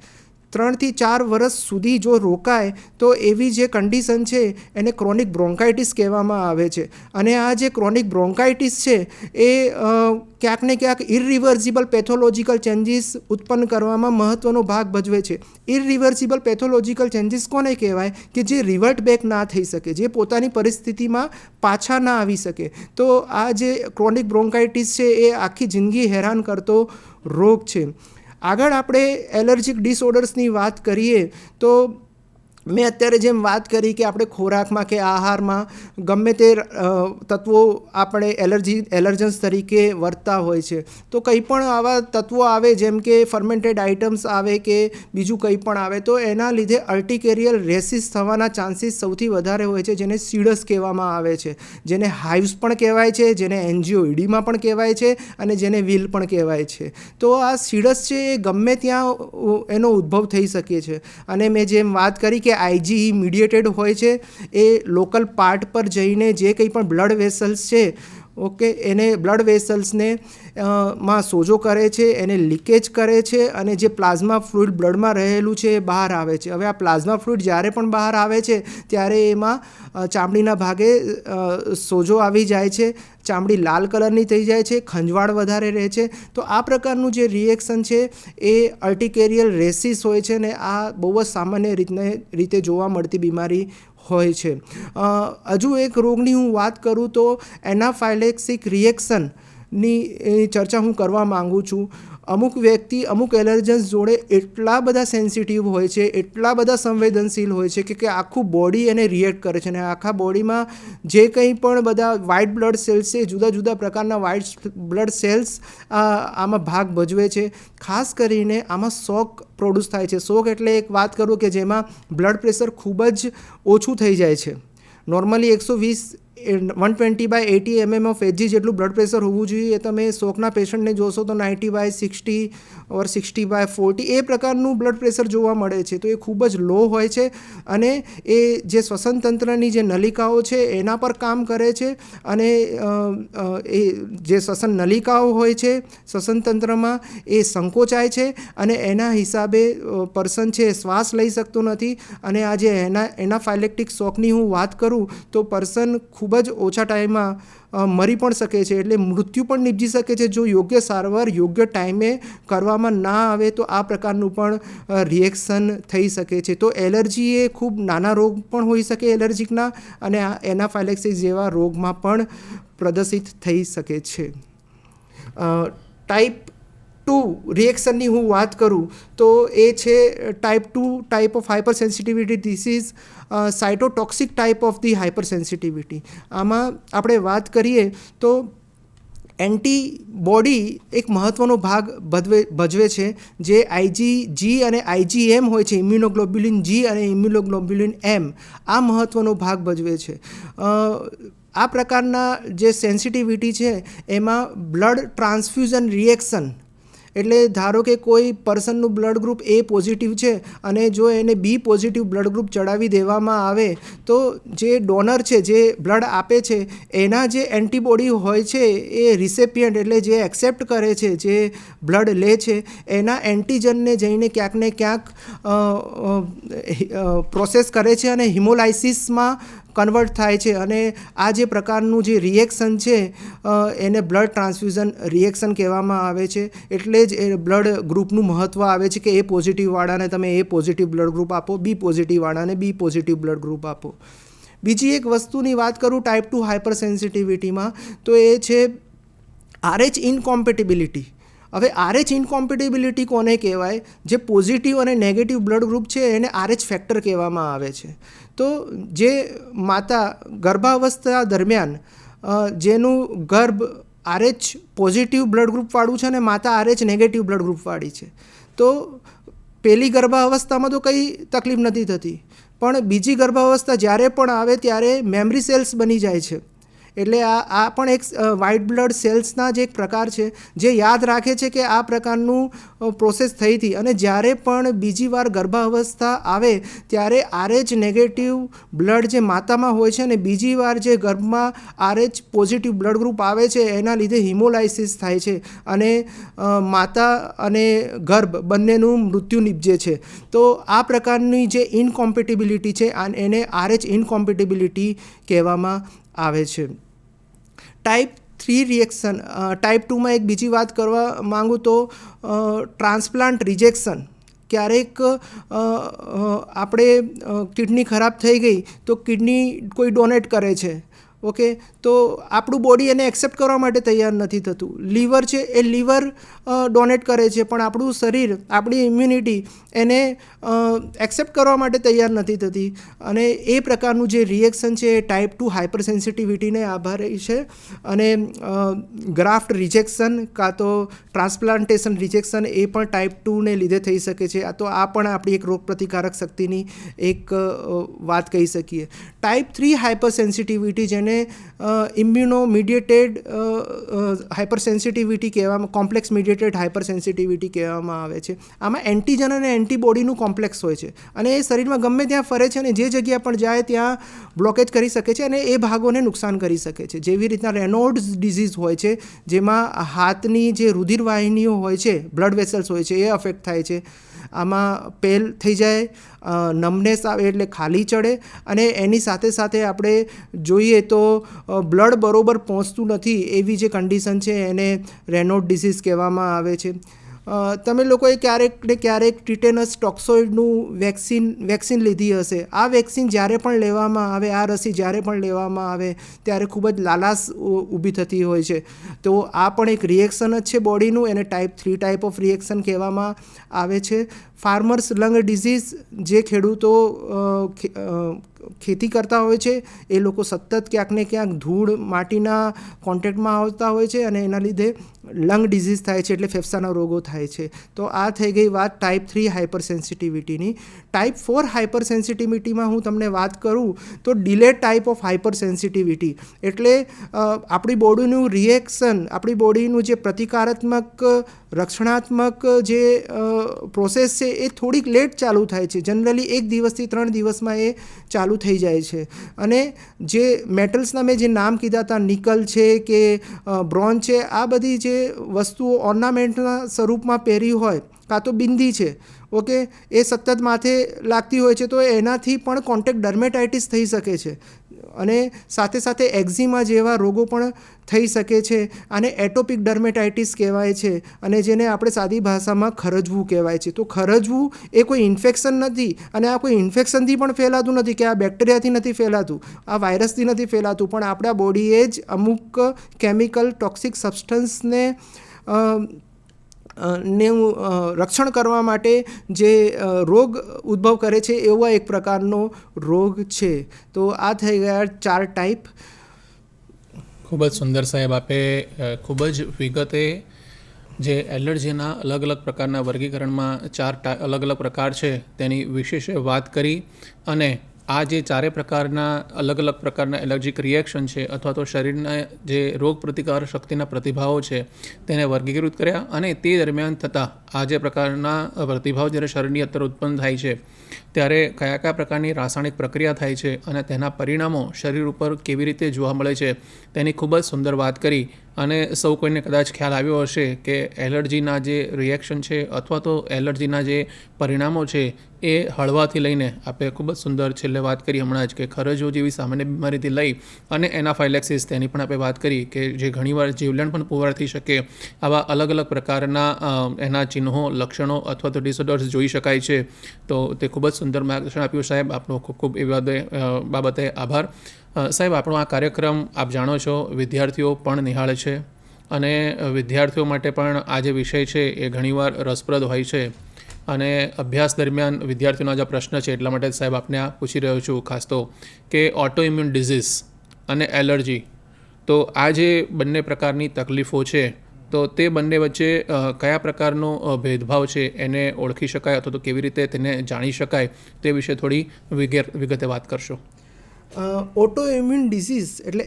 3 થી 4 વર્ષ સુધી જો રોકાય તો એવી જે કન્ડિશન છે એને ક્રોનિક બ્રોન્કાઇટિસ કહેવામાં આવે છે. અને આ જે ક્રોનિક બ્રોન્કાઇટિસ છે એ ક્યાંક ને ક્યાંક ઇરરિવર્સિબલ પેથોલોજીકલ ચેન્જીસ ઉત્પન્ન કરવામાં મહત્ત્વનો ભાગ ભજવે છે. ઇરરિવર્સિબલ પેથોલોજીકલ ચેન્જીસ કોને કહેવાય? કે જે રિવર્ટ બેક ના થઈ શકે, જે પોતાની પરિસ્થિતિમાં પાછા ના આવી શકે. તો આ જે ક્રોનિક બ્રોન્કાઇટિસ છે એ આખી જિંદગી હેરાન કરતો રોગ છે. આગળ આપણે એલર્જીક ડિસઓર્ડર્સની વાત કરીએ તો મેં અત્યારે જેમ વાત કરી કે આપણે ખોરાકમાં કે આહારમાં ગમે તે તત્વો આપણે એલર્જન્સ તરીકે વર્તતા હોય છે. તો કંઈ પણ આવા તત્વો આવે જેમ કે ફર્મેન્ટેડ આઇટમ્સ આવે કે બીજું કંઈ પણ આવે તો એના લીધે અર્ટિકેરિયલ રેસિસ થવાના ચાન્સીસ સૌથી વધારે હોય છે, જેને સીડસ કહેવામાં આવે છે, જેને હાઇવ્સ પણ કહેવાય છે, જેને એન્જીઓઇડીમાં પણ કહેવાય છે અને જેને વિલ પણ કહેવાય છે. તો આ સીડસ છે એ ગમે ત્યાં એનો ઉદ્ભવ થઈ શકે છે. અને મેં જેમ વાત કરી કે આઈજી મીડિયેટેડ હોય છે, એ લોકલ પાર્ટ પર જઈને જે કંઈ પણ બ્લડ વેસલ્સ છે, ઓકે, એને બ્લડ વેસલ્સને માં સોજો કરે છે, એને લીકેજ કરે છે અને જે પ્લાઝમા ફ્લુઇડ બ્લડમાં રહેલું છે એ બહાર આવે છે. હવે આ પ્લાઝમા ફ્લુઇડ જ્યારે પણ બહાર આવે છે ત્યારે એમાં ચામડીના ભાગે સોજો આવી જાય છે, ચામડી લાલ કલરની થઈ જાય છે, ખંજવાળ વધારે રહે છે. તો આ પ્રકારનું જે રિએક્શન છે એ અર્ટિકેરિયલ રેસિસ હોય છે ને આ બહુ જ સામાન્ય રીતે જોવા મળતી બીમારી હોય છે. હજુ એક રોગની હું વાત કરું તો એનાફાઇલેક્સિક રિએક્શનની ચર્ચા હું કરવા માગું છું. અમુક વ્યક્તિ અમુક એલર્જન્સ જોડે એટલા બધા સેન્સિટિવ હોય છે, એટલા બધા સંવેદનશીલ હોય છે કે આખું બોડી એને રિએક્ટ કરે છે. અને આખા બોડીમાં જે કંઈ પણ બધા વ્હાઇટ બ્લડ સેલ્સ છે, જુદા જુદા પ્રકારના વ્હાઇટ બ્લડ સેલ્સ આમાં ભાગ ભજવે છે. ખાસ કરીને આમાં શોક પ્રોડ્યુસ થાય છે. શોક એટલે એક વાત કરું કે જેમાં બ્લડ પ્રેશર ખૂબ જ ઓછું થઈ જાય છે. નોર્મલી 120/80 mm ઓફ એચજી જેટલું બ્લડ પ્રેશર હોવું જોઈએ. તમે શોકના પેશન્ટને જોશો તો 90/60 ઓર 60/40 એ પ્રકારનું બ્લડ પ્રેશર જોવા મળે છે. તો એ ખૂબ જ લો હોય છે અને એ જે શ્વસન તંત્રની જે નલિકાઓ છે એના પર કામ કરે છે. અને એ જે શ્વસન નલિકાઓ હોય છે શ્વસન તંત્રમાં એ સંકોચાય છે અને એના હિસાબે પર્સન છે શ્વાસ લઈ શકતો નથી. અને આ જે એનાફાઇલેક્ટિક શોકની હું વાત કરું તો પર્સન ખૂબ જ ઓછા ટાઈમમાં મરી પણ શકે છે, એટલે મૃત્યુ પણ નીપજી શકે છે જો યોગ્ય સારવાર યોગ્ય ટાઈમે કરવામાં ના આવે તો આ પ્રકારનું પણ રિએક્શન થઈ શકે છે. તો એલર્જી એ ખૂબ નાના રોગ પણ હોઈ શકે એલર્જીકના, અને આ એનાફાઇલેક્સિસ જેવા રોગમાં પણ પ્રદર્શિત થઈ શકે છે. ટાઈપ ટુ રિએક્શનની હું વાત કરું તો એ છે type 2 type of hypersensitivity. This is cytotoxic type of the hypersensitivity. આમાં આપણે વાત કરીએ તો એન્ટીબોડી એક મહત્ત્વનો ભાગ ભજવે છે, જે IgG અને IgM હોય છે, ઇમ્યુનોગ્લોબ્યુલિન G અને ઇમ્યુનોગ્લોબ્યુલિન M, આ મહત્ત્વનો ભાગ ભજવે છે. આ પ્રકારના જે સેન્સિટિવિટી છે એમાં બ્લડ ટ્રાન્સફ્યુઝન રિએક્શન, એટલે ધારો કે કોઈ પર્સનનું બ્લડ ગ્રુપ A પોઝિટિવ છે અને જો એને B પોઝિટિવ બ્લડ ગ્રુપ ચડાવી દેવામાં આવે તો જે ડોનર છે, જે બ્લડ આપે છે, એના જે એન્ટીબોડી હોય છે એ રિસેપિયન્ટ એટલે જે એક્સેપ્ટ કરે છે, જે બ્લડ લે છે, એના એન્ટીજનને જઈને ક્યાંક ને ક્યાંક પ્રોસેસ કરે છે અને હિમોલાઇસિસમાં કન્વર્ટ થાય છે. અને આ જે પ્રકારનું જે રિએક્શન છે એને બ્લડ ટ્રાન્સફ્યુઝન રિએક્શન કહેવામાં આવે છે. એટલે જ એ બ્લડ ગ્રુપનું મહત્ત્વ આવે છે કે A પોઝિટિવવાળાને તમે A પોઝિટિવ બ્લડ ગ્રુપ આપો, B પોઝિટિવવાળાને B positive blood group આપો. બીજી એક વસ્તુની વાત કરું ટાઈપ 2 હાઇપર સેન્સિટિવિટીમાં તો એ છે RH ઇનકોમ્પેટિબિલિટી. હવે RH ઇનકોમ્પેટિબિલિટી કોને કહેવાય? જે પોઝિટિવ અને નેગેટિવ બ્લડ ગ્રુપ છે એને RH ફેક્ટર કહેવામાં આવે છે. તો જે માતા ગર્ભાવસ્થા દરમિયાન જેનું ગર્ભ RH પોઝિટિવ બ્લડ ગ્રુપવાળું છે અને માતા RH નેગેટિવ બ્લડ ગ્રુપવાળી છે, તો પહેલી ગર્ભાવસ્થામાં તો કંઈ તકલીફ નથી થતી, પણ બીજી ગર્ભાવસ્થા જ્યારે પણ આવે ત્યારે મેમરી સેલ્સ બની જાય છે. એટલે આ પણ એક વ્હાઇટ બ્લડ સેલ્સના જ એક પ્રકાર છે જે યાદ રાખે છે કે આ પ્રકારનું પ્રોસેસ થઈ હતી. અને જ્યારે પણ બીજી વાર ગર્ભાવસ્થા આવે ત્યારે RH નેગેટિવ બ્લડ જે માતામાં હોય છે અને બીજી વાર જે ગર્ભમાં RH પોઝિટિવ બ્લડ ગ્રુપ આવે છે એના લીધે હિમોલાઇસિસ થાય છે અને માતા અને ગર્ભ બંનેનું મૃત્યુ નિપજે છે. તો આ પ્રકારની જે ઇનકોમ્પેટિબિલિટી છે એને RH ઇનકોમ્પેટિબિલિટી કહેવામાં આવે છે. ટાઈપ 3 રિએક્શન, ટાઈપ 2માં એક બીજી વાત કરવા માગું તો ટ્રાન્સપ્લાન્ટ રિજેક્શન. ક્યારેક આપણે કિડની ખરાબ થઈ ગઈ તો કિડની કોઈ ડોનેટ કરે છે, ઓકે, તો આપણું બોડી એને એક્સેપ્ટ કરવા માટે તૈયાર નથી થતું. લીવર છે એ લીવર ડોનેટ કરે છે પણ આપણું શરીર, આપણી ઇમ્યુનિટી એને એક્સેપ્ટ કરવા માટે તૈયાર નથી થતી. અને એ પ્રકારનું જે રિએક્શન છે એ ટાઈપ 2 હાઇપર સેન્સિટિવિટીને આભારી છે. અને ગ્રાફ્ટ રિજેક્શન કાં તો ટ્રાન્સપ્લાન્ટેશન રિજેક્શન એ પણ ટાઈપ 2ને લીધે થઈ શકે છે. તો આ પણ આપણી એક રોગપ્રતિકારક શક્તિની એક વાત કહી શકીએ. ટાઈપ 3 હાઇપર સેન્સિટિવિટી, જેને ઇમ્યુનો મીડિયેટેડ હાઇપર સેન્સિટિવિટી કહેવામાં, કોમ્પ્લેક્સ મીડિયેટેડ હાઇપર સેન્સિટિવિટી કહેવામાં આવે છે. આમાં એન્ટીજન અને એન્ટીબોડીનું કોમ્પ્લેક્સ હોય છે અને એ શરીરમાં ગમે ત્યાં ફરે છે અને જે જગ્યા પર જાય ત્યાં બ્લોકેજ કરી શકે છે અને એ ભાગોને નુકસાન કરી શકે છે. જેવી રીતના રેનોલ્ડ્સ ડિઝીઝ હોય છે જેમાં હાથની જે રુધિરવાહિનીઓ હોય છે, બ્લડ વેસલ્સ હોય છે, એ અફેક્ટ થાય છે. આમાં પેલ થઈ જાય, નમનેસ આવે એટલે ખાલી ચડે અને એની સાથે સાથે આપણે જોઈએ તો બ્લડ બરોબર પહોંચતું નથી એવી જે કન્ડિશન છે એને રેનોલ્ડ ડિઝીઝ કહેવામાં આવે છે. તમે લોકોએ ક્યારેક ને ક્યારેક ટીટેનસ ટોક્સોઇડનું વેક્સિન લીધી હશે. આ વેક્સિન જ્યારે પણ લેવામાં આવે, આ રસી જ્યારે પણ લેવામાં આવે ત્યારે ખૂબ જ લાલાશ ઊભી થતી હોય છે. તો આ પણ એક રિએક્શન જ છે બોડીનું, એને ટાઈપ 3 ટાઈપ ઓફ રિએક્શન કહેવામાં આવે છે. ફાર્મર્સ લંગ ડિઝીઝ, જે ખેડૂતો ખેતી કરતા હોય છે એ લોકો સતત ક્યાંક ને ક્યાંક ધૂળ માટીના કોન્ટેક્ટમાં આવતા હોય છે અને એના લીધે લંગ ડિઝીઝ થાય છે, એટલે ફેફસાના રોગો થાય છે. તો આ થઈ ગઈ વાત ટાઈપ 3 હાઇપર સેન્સિટિવિટીની. ટાઈપ 4 હાઇપર સેન્સિટિવિટીમાં હું તમને વાત કરું તો delayed type of hyper sensitivity, એટલે આપણી બોડીનું રિએક્શન, આપણી બોડીનું જે પ્રતિકારાત્મક રક્ષણાત્મક જે પ્રોસેસ છે એ થોડીક લેટ ચાલુ થાય છે. જનરલી 1 દિવસથી 3 દિવસમાં એ ચાલુ થઈ જાય છે. અને જે મેટલ્સના મેં જે નામ કીધા હતા, નિકલ છે કે બ્રોન્ઝ છે, આ બધી જે વસ્તુઓ ઓર્નામેન્ટના સ્વરૂપમાં પહેરી હોય, કાં તો બિંદી છે, ઓકે, એ સતત માથે લાગતી હોય છે તો એનાથી પણ કોન્ટેક્ટ ડર્મેટાઇટિસ થઈ શકે છે અને સાથે સાથે એક્ઝિમા જેવા રોગો પણ થઈ શકે છે. આને એટોપિક ડર્મેટાઇટિસ કહેવાય છે અને જેને આપણે સાદી ભાષામાં ખરજવું કહેવાય છે. તો ખરજવું એ કોઈ ઇન્ફેક્શન નથી અને આ કોઈ ઇન્ફેક્શનથી પણ ફેલાતું નથી કે આ બેક્ટેરિયાથી નથી ફેલાતું, આ વાયરસથી નથી ફેલાતું, પણ આપણા બોડીએ જ અમુક કેમિકલ ટોક્સિક સબસ્ટન્સને રક્ષણ કરવા માટે જે રોગ ઉદ્ભવ કરે છે એવો એક પ્રકારનો રોગ છે. તો આ થઈ ગયા 4 ટાઈપ. ખૂબ જ સુંદર સાહેબ, આપે ખૂબ જ વિગતે જે એલર્જીના અલગ અલગ પ્રકારના વર્ગીકરણમાં 4 અલગ અલગ પ્રકાર છે તેની વિશેષ વાત કરી, અને આ જે 4 પ્રકારના અલગ અલગ પ્રકારના એલર્જીક રિએક્શન છે અથવા તો શરીરના જે રોગ પ્રતિકાર શક્તિના પ્રતિભાવો છે તેને વર્ગીકૃત કર્યા, અને તે દરમિયાન થતા આ જે પ્રકારના પ્રતિભાવ જ્યારે શરીરની અંદર ઉત્પન્ન થાય છે ત્યારે કયા કયા પ્રકારની રાસાયણિક પ્રક્રિયા થાય છે અને તેના પરિણામો શરીર ઉપર કેવી રીતે જોવા મળે છે તેની ખૂબ જ સુંદર વાત કરી. અને સૌ કોઈને કદાચ ખ્યાલ આવ્યો હશે કે એલર્જીના જે રિએક્શન છે અથવા તો એલર્જીના જે પરિણામો છે એ હળવાથી લઈને આપણે ખૂબ જ સુંદર છેલ્લે વાત કરી હમણાં જ કે ખરજો જેવી સામાન્ય બીમારીથી લઈ અને એનાફાઇલેક્સિસ તેની પણ આપણે વાત કરી કે જે ઘણીવાર જીવલેણ પણ પુરવાર થઈ શકે. આવા અલગ અલગ પ્રકારના એના ચિહ્નો, લક્ષણો અથવા તો ડિસઓર્ડર્સ જોઈ શકાય છે. તો તે ખૂબ જ સુંદર માર્ગદર્શન આપ્યું સાહેબ, આપનો ખૂબ ખૂબ એ બાબતે આભાર. સાહેબ, આપણો આ કાર્યક્રમ આપ જાણો છો વિદ્યાર્થીઓ પણ નિહાળે છે, અને વિદ્યાર્થીઓ માટે પણ આ જે વિષય છે એ ઘણીવાર રસપ્રદ હોય છે, અને અભ્યાસ દરમિયાન વિદ્યાર્થીઓના જે પ્રશ્ન છે એટલા માટે સાહેબ આપને આ પૂછી રહ્યો છું ખાસ તો કે ઓટો ઇમ્યુન ડિઝીઝ અને એલર્જી, તો આ જે બંને પ્રકારની તકલીફો છે તો તે બંને વચ્ચે કયા પ્રકારનો ભેદભાવ છે એને ઓળખી શકાય અથવા તો કેવી રીતે તેને જાણી શકાય તે વિશે થોડી વિગતે વાત કરશો. ઓટો ઇમ્યુન ડિઝીઝ એટલે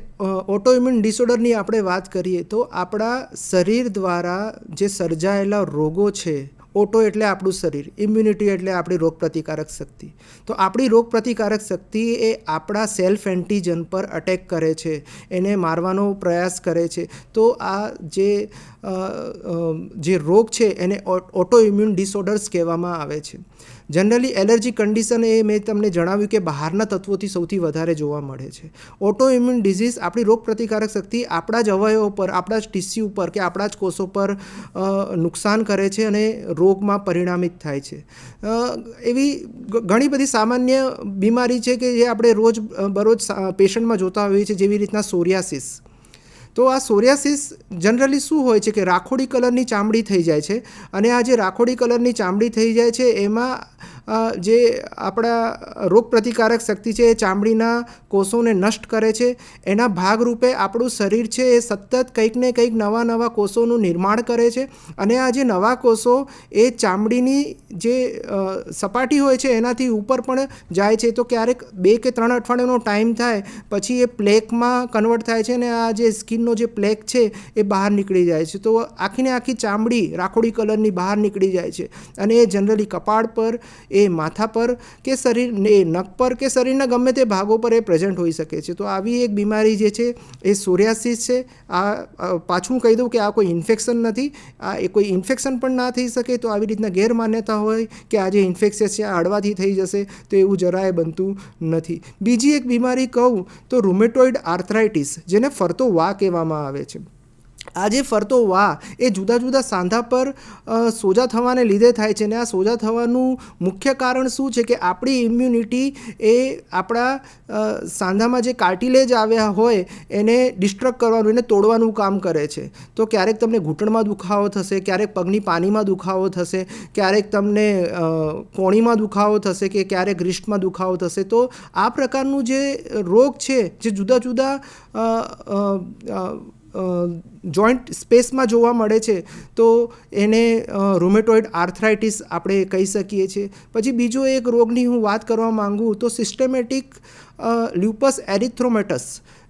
ઓટો ઇમ્યુન ડિસઓર્ડરની આપણે વાત કરીએ તો આપણા શરીર દ્વારા જે સર્જાયેલા રોગો છે. ઓટો એટલે આપણું શરીર, ઇમ્યુનિટી એટલે આપણી રોગપ્રતિકારક શક્તિ. તો આપણી રોગપ્રતિકારક શક્તિ એ આપણા સેલ્ફ એન્ટીજન પર અટેક કરે છે, એને મારવાનો પ્રયાસ કરે છે. તો આ જે રોગ છે એને ઓટો ઇમ્યુન ડિસઓર્ડર્સ કહેવામાં આવે છે. જનરલી એલર્જી કન્ડિશન એ મેં તમને જણાવ્યું કે બહારના તત્વોથી સૌથી વધારે જોવા મળે છે. ઓટો ઇમ્યુન ડિઝીઝ આપણી રોગપ્રતિકારક શક્તિ આપણા જ અવયવો પર, આપણા જ ટિશ્યુ પર કે આપણા જ કોષો પર નુકસાન કરે છે અને રોગમાં પરિણામિત થાય છે. એવી ઘણી બધી સામાન્ય બીમારી છે કે જે આપણે બરોજ પેશન્ટમાં જોતા હોઈએ છીએ, જેવી રીતના સોરિયાસિસ. તો આ સોરિયાસિસ જનરલી શું હોય છે કે રાખોડી કલરની ચામડી થઈ જાય છે, અને આ જે રાખોડી કલરની ચામડી થઈ જાય છે એમાં જે આપણા રોગપ્રતિકારક શક્તિ છે એ ચામડીના કોષોને નષ્ટ કરે છે. એના ભાગરૂપે આપણું શરીર છે એ સતત કંઈક ને કંઈક નવા નવા કોષોનું નિર્માણ કરે છે, અને આ જે નવા કોષો એ ચામડીની જે સપાટી હોય છે એનાથી ઉપર પણ જાય છે. તો ક્યારેક 2 કે 3 અઠવાડિયાનો ટાઈમ થાય પછી એ પ્લેકમાં કન્વર્ટ થાય છે, અને આ જે સ્કિનનો જે પ્લેક છે એ બહાર નીકળી જાય છે. તો આખીને આખી ચામડી રાખોડી કલરની બહાર નીકળી જાય છે, અને એ જનરલી કપાળ પર, એ માથા પર કે શરીર એ નખ પર કે શરીરના ગમે તે ભાગો પર એ પ્રેઝન્ટ હોઈ શકે છે. તો આવી એક બીમારી જે છે એ સોરિયાસિસ છે. આ પાછું કહી દઉં કે આ કોઈ ઇન્ફેક્શન નથી, આ એ કોઈ ઇન્ફેક્શન પણ ના થઈ શકે. તો આવી રીતના ગેરમાન્યતા હોય કે આ જે ઇન્ફેક્શન છે આ હળવાથી થઈ જશે, તો એવું જરાય બનતું નથી. બીજી એક બીમારી કહું તો રૂમેટોઇડ આર્થરાઇટિસ, જેને ફરતો વા કહેવામાં આવે છે. આ જે ફરતો વા એ જુદા જુદા સાંધા પર સોજા થવાને લીધે થાય છે, અને આ સોજા થવાનું મુખ્ય કારણ શું છે કે આપણી ઇમ્યુનિટી એ આપણા સાંધામાં જે કાર્ટિલેજ આવ્યા હોય એને ડિસ્ટ્રક્ટ કરવાનું, એને તોડવાનું કામ કરે છે. તો ક્યારેક તમને ઘૂંટણમાં દુખાવો થશે, ક્યારેક પગની પાનીમાં દુખાવો થશે, ક્યારેક તમને કોણીમાં દુખાવો થશે કે ક્યારેક રિસ્ટમાં દુખાવો થશે. તો આ પ્રકારનું જે રોગ છે જે જુદા જુદા જોઈન્ટ સ્પેસમાં જોવા મળે છે, તો એને રૂમેટોઇડ આર્થરાઇટિસ આપણે કહી શકીએ છીએ. પછી બીજો એક રોગની હું વાત કરવા માંગુ તો સિસ્ટમેટિક લ્યુપસ એરિથ્રોમેટસ.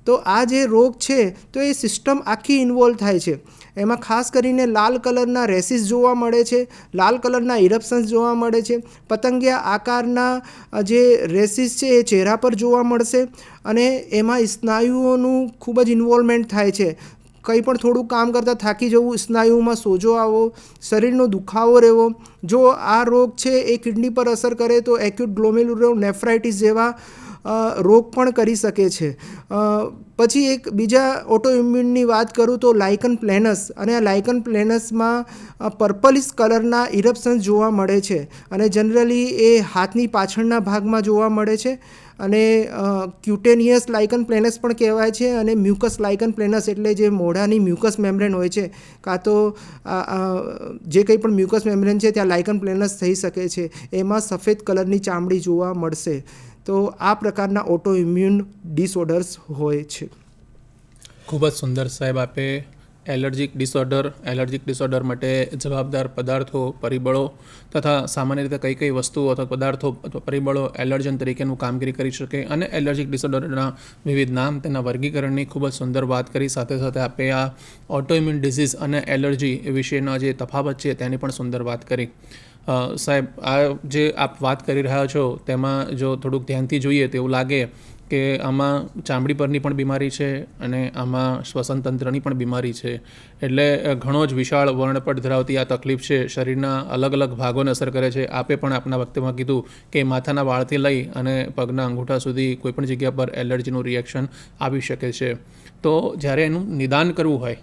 તો આ જે રોગ છે તો એ સિસ્ટમ આખી ઇન્વોલ્વ થાય છે. એમાં ખાસ કરીને લાલ કલરના રેસીસ જોવા મળે છે, લાલ કલરના ઇરપ્શન્સ જોવા મળે છે, પતંગિયા આકારના જે રેસીસ છે એ ચહેરા પર જોવા મળશે, અને એમાં સ્નાયુઓનું ખૂબ જ ઇન્વોલ્વમેન્ટ થાય છે. કંઈ પણ થોડું કામ કરતાં થાકી જવું, સ્નાયુમાં સોજો આવવો, શરીરનો દુખાવો રહેવો. જો આ રોગ છે એ કિડની પર અસર કરે તો એક્યુટ ગ્લોમેરુલો નેફ્રાઇટિસ જેવા રોગ પણ કરી શકે છે. પછી એક બીજા ઓટો ઇમ્યુનની વાત કરું તો લાઇકન પ્લેનસ, અને આ લાઇકન પ્લેનસમાં પર્પલિશ કલરના ઇરપ્શન્સ જોવા મળે છે, અને જનરલી એ હાથની પાછળના ભાગમાં જોવા મળે છે, અને ક્યુટેનિયસ લાઇકન પ્લેનસ પણ કહેવાય છે, અને મ્યુકસ લાઇકન પ્લેનસ એટલે જે મોઢાની મ્યુકસ મેમ્બ્રેન હોય છે, કાં તો જે કંઈ પણ મ્યુકસ મેમ્બ્રેન છે ત્યાં લાઇકન પ્લેનસ થઈ શકે છે, એમાં સફેદ કલરની ચામડી જોવા મળશે. તો આ પ્રકારના ઓટો ઇમ્યુન ડિસઓર્ડર્સ હોય છે. ખૂબ જ સુંદર સાહેબ આપે એલર્જીક ડિસઓર્ડર માટે જવાબદાર પદાર્થો, પરિબળો તથા સામાન્ય રીતે કઈ કઈ વસ્તુઓ અથવા પદાર્થો અથવા પરિબળો એલર્જન તરીકેનું કામગીરી કરી શકે અને એલર્જીક ડિસઓર્ડરના વિવિધ નામ, તેના વર્ગીકરણની ખૂબ જ સુંદર વાત કરી. સાથે સાથે આપે આ ઓટોઇમ્યુન ડિઝીઝ અને એલર્જી વિશેના જે તફાવત છે તેની પણ સુંદર વાત કરી. સાહેબ, આ જે આપ વાત કરી રહ્યા છો તેમાં જો થોડુંક ધ્યાનથી જોઈએ તો એવું લાગે કે આમાં ચામડી પરની પણ બીમારી છે અને આમાં શ્વસન તંત્રની પણ બીમારી છે. એટલે ઘણો જ વિશાળ વર્ણપટ ધરાવતી આ તકલીફ છે, શરીરના અલગ અલગ ભાગોને અસર કરે છે. આપે પણ આપના વક્તવ્યમાં કીધું કે માથાના વાળથી લઈ અને પગના અંગૂઠા સુધી કોઈપણ જગ્યા પર એલર્જીનું રિએક્શન આવી શકે છે. તો જ્યારે એનું નિદાન કરવું હોય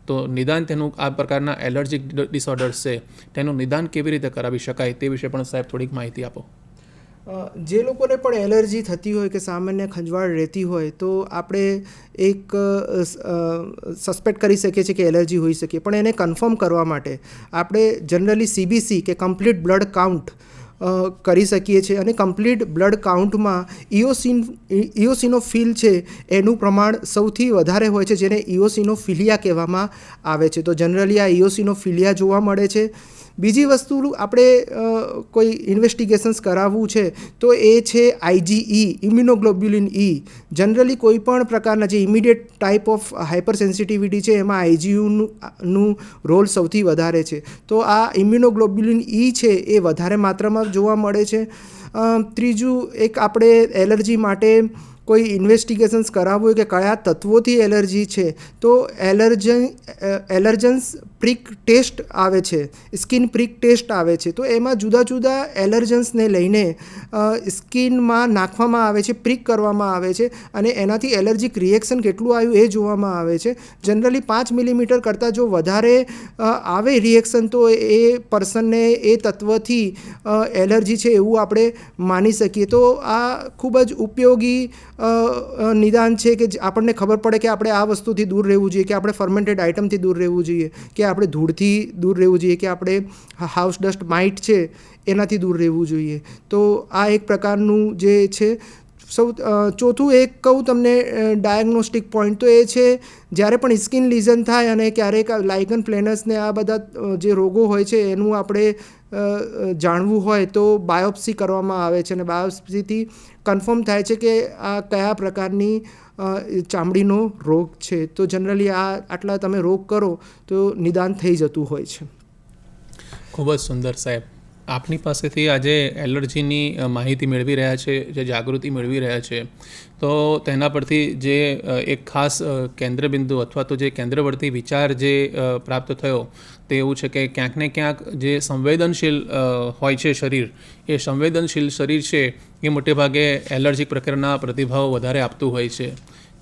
તો નિદાન તેનું આ પ્રકારના એલર્જીક ડિસઓર્ડર્સ છે તેનું નિદાન કેવી રીતે કરાવી શકાય તે વિશે પણ સાહેબ થોડીક માહિતી આપો. જે લોકોને પણ એલર્જી થતી હોય કે સામાન્ય ખંજવાળ રહેતી હોય તો આપણે એક સસ્પેક્ટ કરી શકીએ છીએ કે એલર્જી હોઈ શકે, પણ એને કન્ફર્મ કરવા માટે આપણે જનરલી CBC કે કમ્પ્લીટ બ્લડ કાઉન્ટ કરી શકીએ છીએ, અને કમ્પ્લીટ બ્લડ કાઉન્ટમાં ઇઓસિનોફિલ છે એનું પ્રમાણ સૌથી વધારે હોય છે, જેને ઇઓસિનોફિલિયા કહેવામાં આવે છે. તો જનરલી આ ઇઓસિનોફિલિયા જોવા મળે છે. બીજી વસ્તુ આપણે કોઈ ઇન્વેસ્ટિગેશન્સ કરાવવું છે તો એ છે IgE, ઇમ્યુનોગ્લોબ્યુલિન E. જનરલી કોઈ પણ પ્રકારના જે immediate type of hyper sensitivity છે એમાં IgUનું રોલ સૌથી વધારે છે. તો આ ઇમ્યુનોગ્લોબ્યુલિન E છે એ વધારે માત્રામાં જોવા મળે છે. ત્રીજું, એક આપણે એલર્જી માટે કોઈ ઇન્વેસ્ટિગેશન્સ કરાવવું હોય કે કયા તત્વોથી એલર્જી છે તો એલર્જન્સ પ્રિક ટેસ્ટ આવે છે, સ્કિન પ્રિક ટેસ્ટ આવે છે. તો એમાં જુદા જુદા એલર્જન્સને લઈને સ્કિનમાં નાખવામાં આવે છે, પ્રિક કરવામાં આવે છે, અને એનાથી એલર્જીક રિએક્શન કેટલું આવ્યું એ જોવામાં આવે છે. જનરલી 5 મિલીમીટર કરતાં જો વધારે આવે રિએક્શન તો એ પર્સનને એ તત્વથી એલર્જી છે એવું આપણે માની શકીએ. તો આ ખૂબ જ ઉપયોગી નિદાન છે કે આપણને ખબર પડે કે આપણે આ વસ્તુથી દૂર રહેવું જોઈએ, કે આપણે ફર્મેન્ટેડ આઇટમથી દૂર રહેવું જોઈએ, કે આપણે ધૂળથી દૂર રહેવું જોઈએ, કે આપણે હાઉસ ડસ્ટ માઇટ છે એનાથી દૂર રહેવું જોઈએ. તો આ એક પ્રકારનું જે છે. ચોથું એક કહું તમને ડાયગ્નોસ્ટિક પોઈન્ટ, તો એ છે જ્યારે પણ સ્કિન લીઝન થાય અને ક્યારેક લાઇકન પ્લેનસને આ બધા જે રોગો હોય છે એનું આપણે જાણવું હોય તો બાયોપ્સી કરવામાં આવે છે, અને બાયોપ્સીથી કન્ફર્મ થાય છે કે આ કયા પ્રકારની ચામડીનો રોગ છે. તો જનરલી આટલા તમે રોગ કરો તો નિદાન થઈ જતું હોય છે. ખૂબ જ સુંદર સાહેબ, આપની પાસેથી આજે એલર્જીની માહિતી મેળવી રહ્યા છે, જે જાગૃતિ મેળવી રહ્યા છે, તો તેના પરથી જે એક ખાસ કેન્દ્રબિંદુ અથવા તો જે કેન્દ્રવર્તી વિચાર જે પ્રાપ્ત થયો તે એવું છે કે ક્યાંક ને ક્યાંક જે સંવેદનશીલ હોય છે શરીર, એ સંવેદનશીલ શરીર છે એ મોટેભાગે એલર્જીક પ્રકારના પ્રતિભાવો વધારે આપતું હોય છે.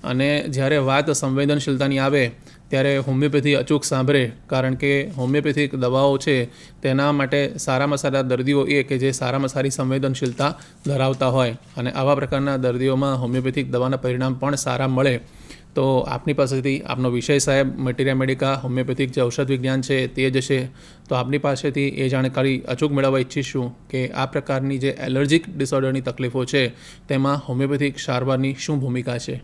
અને જ્યારે વાત સંવેદનશીલતાની આવે ત્યારે હોમિયોપેથી અચૂક સાંભળે, કારણ કે હોમિયોપેથિક દવાઓ છે તેના માટે સારામાં સારા દર્દીઓ એ કે જે સારામાં સારી સંવેદનશીલતા ધરાવતા હોય, અને આવા પ્રકારના દર્દીઓમાં હોમિયોપેથિક દવાના પરિણામ પણ સારા મળે. તો આપની પાસેથી આપનો વિષય સાહેબ મટીરિયા મેડિકા હોમિયોપેથિક જે ઔષધ વિજ્ઞાન છે તે જ છે. તો આપની પાસેથી એ જાણકારી અચૂક મેળવવા ઈચ્છીશું કે આ પ્રકારની જે એલર્જીક ડિસઓર્ડરની તકલીફો છે તેમાં હોમિયોપેથિક સારવારની શું ભૂમિકા છે.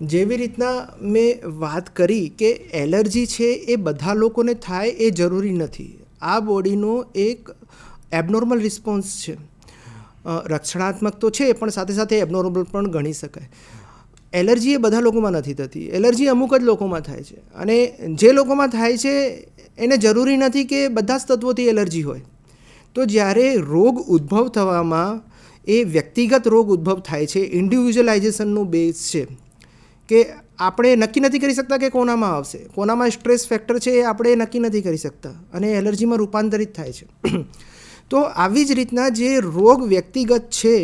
જેવી રીતના મેં વાત કરી કે એલર્જી છે એ બધા લોકોને થાય એ જરૂરી નથી. આ બોડીનો એક એબનોર્મલ રિસ્પોન્સ છે. રક્ષણાત્મક તો છે પણ સાથે સાથે એબનોર્મલ પણ ગણી શકાય. એલર્જી એ બધા લોકોમાં નથી થતી. એલર્જી અમુક જ લોકોમાં થાય છે, અને જે લોકોમાં થાય છે એને જરૂરી નથી કે બધા જ તત્વોથી એલર્જી હોય. તો જ્યારે રોગ ઉદ્ભવ થવામાં એ વ્યક્તિગત રોગ ઉદ્ભવ થાય છે, ઇન્ડિવિજ્યુઅલાઇઝેશનનું બેઝ છે કે આપણે નક્કી નથી કરી શકતા કે કોનામાં આવશે, કોનામાં સ્ટ્રેસ ફેક્ટર છે એ આપણે નક્કી નથી કરી શકતા, અને એલર્જીમાં રૂપાંતરિત થાય છે. તો આવી જ રીતના જે રોગ વ્યક્તિગત છે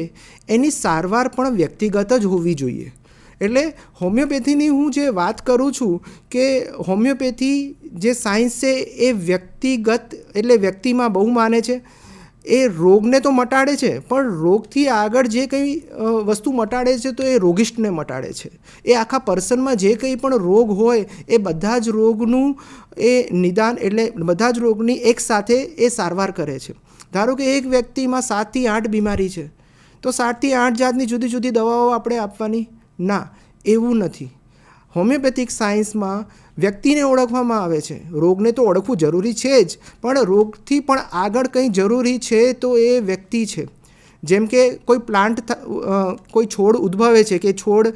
એની સારવાર પણ વ્યક્તિગત જ હોવી જોઈએ. એટલે હોમિયોપેથીની હું જે વાત કરું છું કે હોમિયોપેથી જે સાયન્સ છે એ વ્યક્તિગત એટલે વ્યક્તિમાં બહુ માને છે. એ રોગને તો મટાડે છે પણ રોગથી આગળ જે કંઈ વસ્તુ મટાડે છે તો એ રોગિષ્ટને મટાડે છે. એ આખા પર્સનમાં જે કંઈ પણ રોગ હોય એ બધા જ રોગનું એ નિદાન એટલે બધા જ રોગની એકસાથે એ સારવાર કરે છે. ધારો કે એક વ્યક્તિમાં 7થી 8 બીમારી છે તો 7થી 8 જાતની જુદી જુદી દવાઓ આપણે આપવાની? ના, એવું નથી. હોમિયોપેથિક સાયન્સમાં વ્યક્તિને ઓળખવામાં આવે છે. રોગને તો ઓળખવું જરૂરી છે જ, પણ રોગથી પણ આગળ કંઈ જરૂરી છે તો એ વ્યક્તિ છે. જેમ કે કોઈ પ્લાન્ટ કોઈ છોડ ઉદ્ભવે છે કે છોડ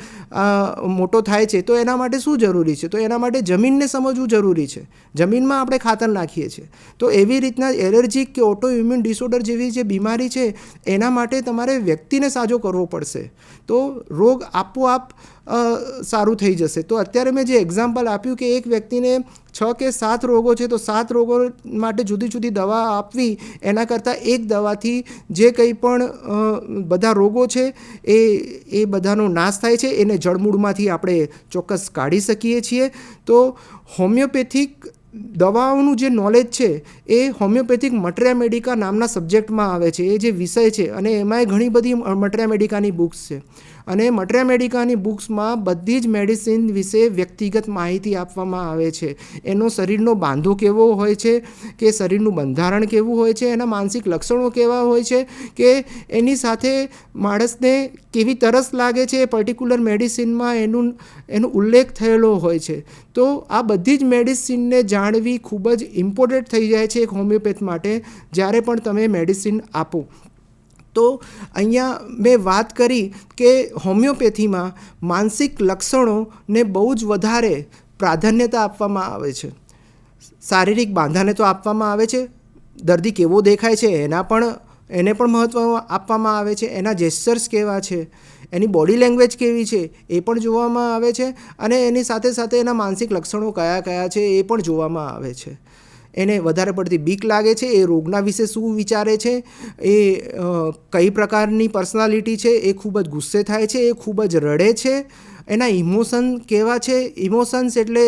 મોટો થાય છે તો એના માટે શું જરૂરી છે? તો એના માટે જમીનને સમજવું જરૂરી છે. જમીનમાં આપણે ખાતર નાખીએ છીએ. તો એવી રીતના એલર્જીક કે ઓટો ઇમ્યુન ડિસઓર્ડર જેવી જે બીમારી છે એના માટે તમારે વ્યક્તિને સાજો કરવો પડશે તો રોગ આપોઆપ સારું થઈ જશે. તો અત્યારે મેં જે એક્ઝામ્પલ આપ્યું કે એક વ્યક્તિને 6 કે 7 રોગો છે તો 7 રોગો માટે જુદી જુદી દવા આપવી એના કરતાં એક દવાથી જે કંઈ પણ બધા રોગો છે એ બધાનો નાશ થાય છે. એને જળમૂળમાંથી આપણે ચોક્કસ કાઢી શકીએ છીએ. તો હોમિયોપેથિક દવાઓનું જે નોલેજ છે એ હોમિયોપેથિક મટરિયા મેડિકા નામના સબ્જેક્ટમાં આવે છે. એ જે વિષય છે અને એમાંય ઘણી બધી મટરિયા મેડિકાની બુક્સ છે અને મટરિયા મેડિકાની બુક્સમાં બધી જ મેડિસિન વિશે વ્યક્તિગત માહિતી આપવામાં આવે છે. એનો શરીરનો બાંધો કેવો હોય છે કે શરીરનું બંધારણ કેવું હોય છે, એના માનસિક લક્ષણો કેવા હોય છે કે એની સાથે માણસને કેવી તરસ લાગે છે એ પર્ટિક્યુલર મેડિસિનમાં એનો ઉલ્લેખ થયેલો હોય છે. તો આ બધી જ મેડિસિનને જાણવી ખૂબ જ ઇમ્પોર્ટન્ટ થઈ જાય છે એક હોમિયોપેથ માટે જ્યારે પણ તમે મેડિસિન આપો. તો અહીંયા મેં વાત કરી કે હોમિયોપેથીમાં માનસિક લક્ષણોને બહુ જ વધારે પ્રાધાન્યતા આપવામાં આવે છે. શારીરિક બાંધાને તો આપવામાં આવે છે, દર્દી કેવો દેખાય છે એને પણ મહત્ત્વ આપવામાં આવે છે, એના જેસ્ચર્સ કેવા છે, એની બોડી લેંગ્વેજ કેવી છે એ પણ જોવામાં આવે છે અને એની સાથે સાથે એના માનસિક લક્ષણો કયા કયા છે એ પણ જોવામાં આવે છે. એને વધારે પડતી બીક લાગે છે, એ રોગના વિશે શું વિચારે છે, એ કઈ પ્રકારની પર્સનાલિટી છે, એ ખૂબ જ ગુસ્સે થાય છે, એ ખૂબ જ રડે છે, એના ઇમોશન કેવા છે. ઇમોશન્સ એટલે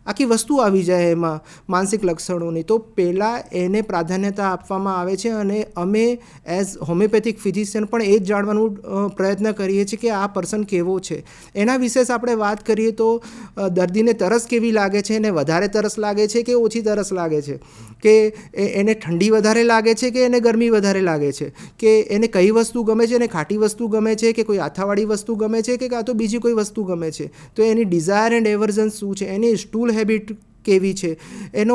આખી વસ્તુ આવી જાય એમાં માનસિક લક્ષણોની. તો પહેલાં એને પ્રાધાન્યતા આપવામાં આવે છે અને અમે એઝ હોમિયોપેથિક ફિઝિશિયન પણ એ જ જાણવાનું પ્રયત્ન કરીએ છીએ કે આ પર્સન કેવો છે. એના વિશેષ આપણે વાત કરીએ તો દર્દીને તરસ કેવી લાગે છે, એને વધારે તરસ લાગે છે કે ઓછી તરસ લાગે છે, કે એને ઠંડી વધારે લાગે છે કે એને ગરમી વધારે લાગે છે, કે એને કઈ વસ્તુ ગમે છે, એને ખાટી વસ્તુ ગમે છે કે કોઈ આથાવાળી વસ્તુ ગમે છે કે કાં તો બીજી કોઈ વસ્તુ ગમે છે. તો એની ડિઝાયર એન્ડ એવર્ઝન શું છે, એની સ્ટૂલ હેબિટ કેવી છે, એનો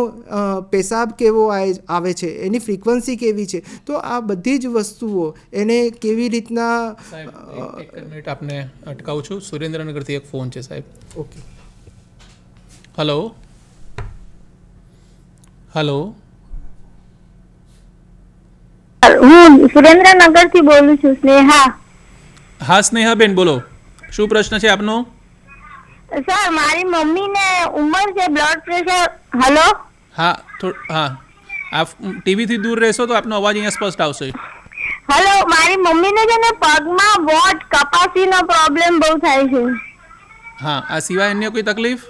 પેશાબ કેવો આવે છે, એની ફ્રીક્વન્સી કેવી છે. તો આ બધી જ વસ્તુઓ એને કેવી રીતના એક મિનિટ આપને અટકાવું છું. સુરેન્દ્રનગરથી એક ફોન છે સાહેબ. ઓકે. હલો હલો હું સુરેન્દ્રનગરથી બોલું છું, સ્નેહા. હા સ્નેહાબેન બોલો, શું પ્રશ્ન છે આપનો? સર, મારી મમ્મીને ઉંમર છે, બ્લડ પ્રેશર. હલો. હા હા, આપ ટીવીથી દૂર રહેશો તો આપનો અવાજ અહીંયા સ્પષ્ટ આવશે. હલો, મારી મમ્મીને છે ને પગમાં વોટ કપાસીનો પ્રોબ્લેમ બહુ થાય છે. હા, આ સિવાય અન્ય કોઈ તકલીફ?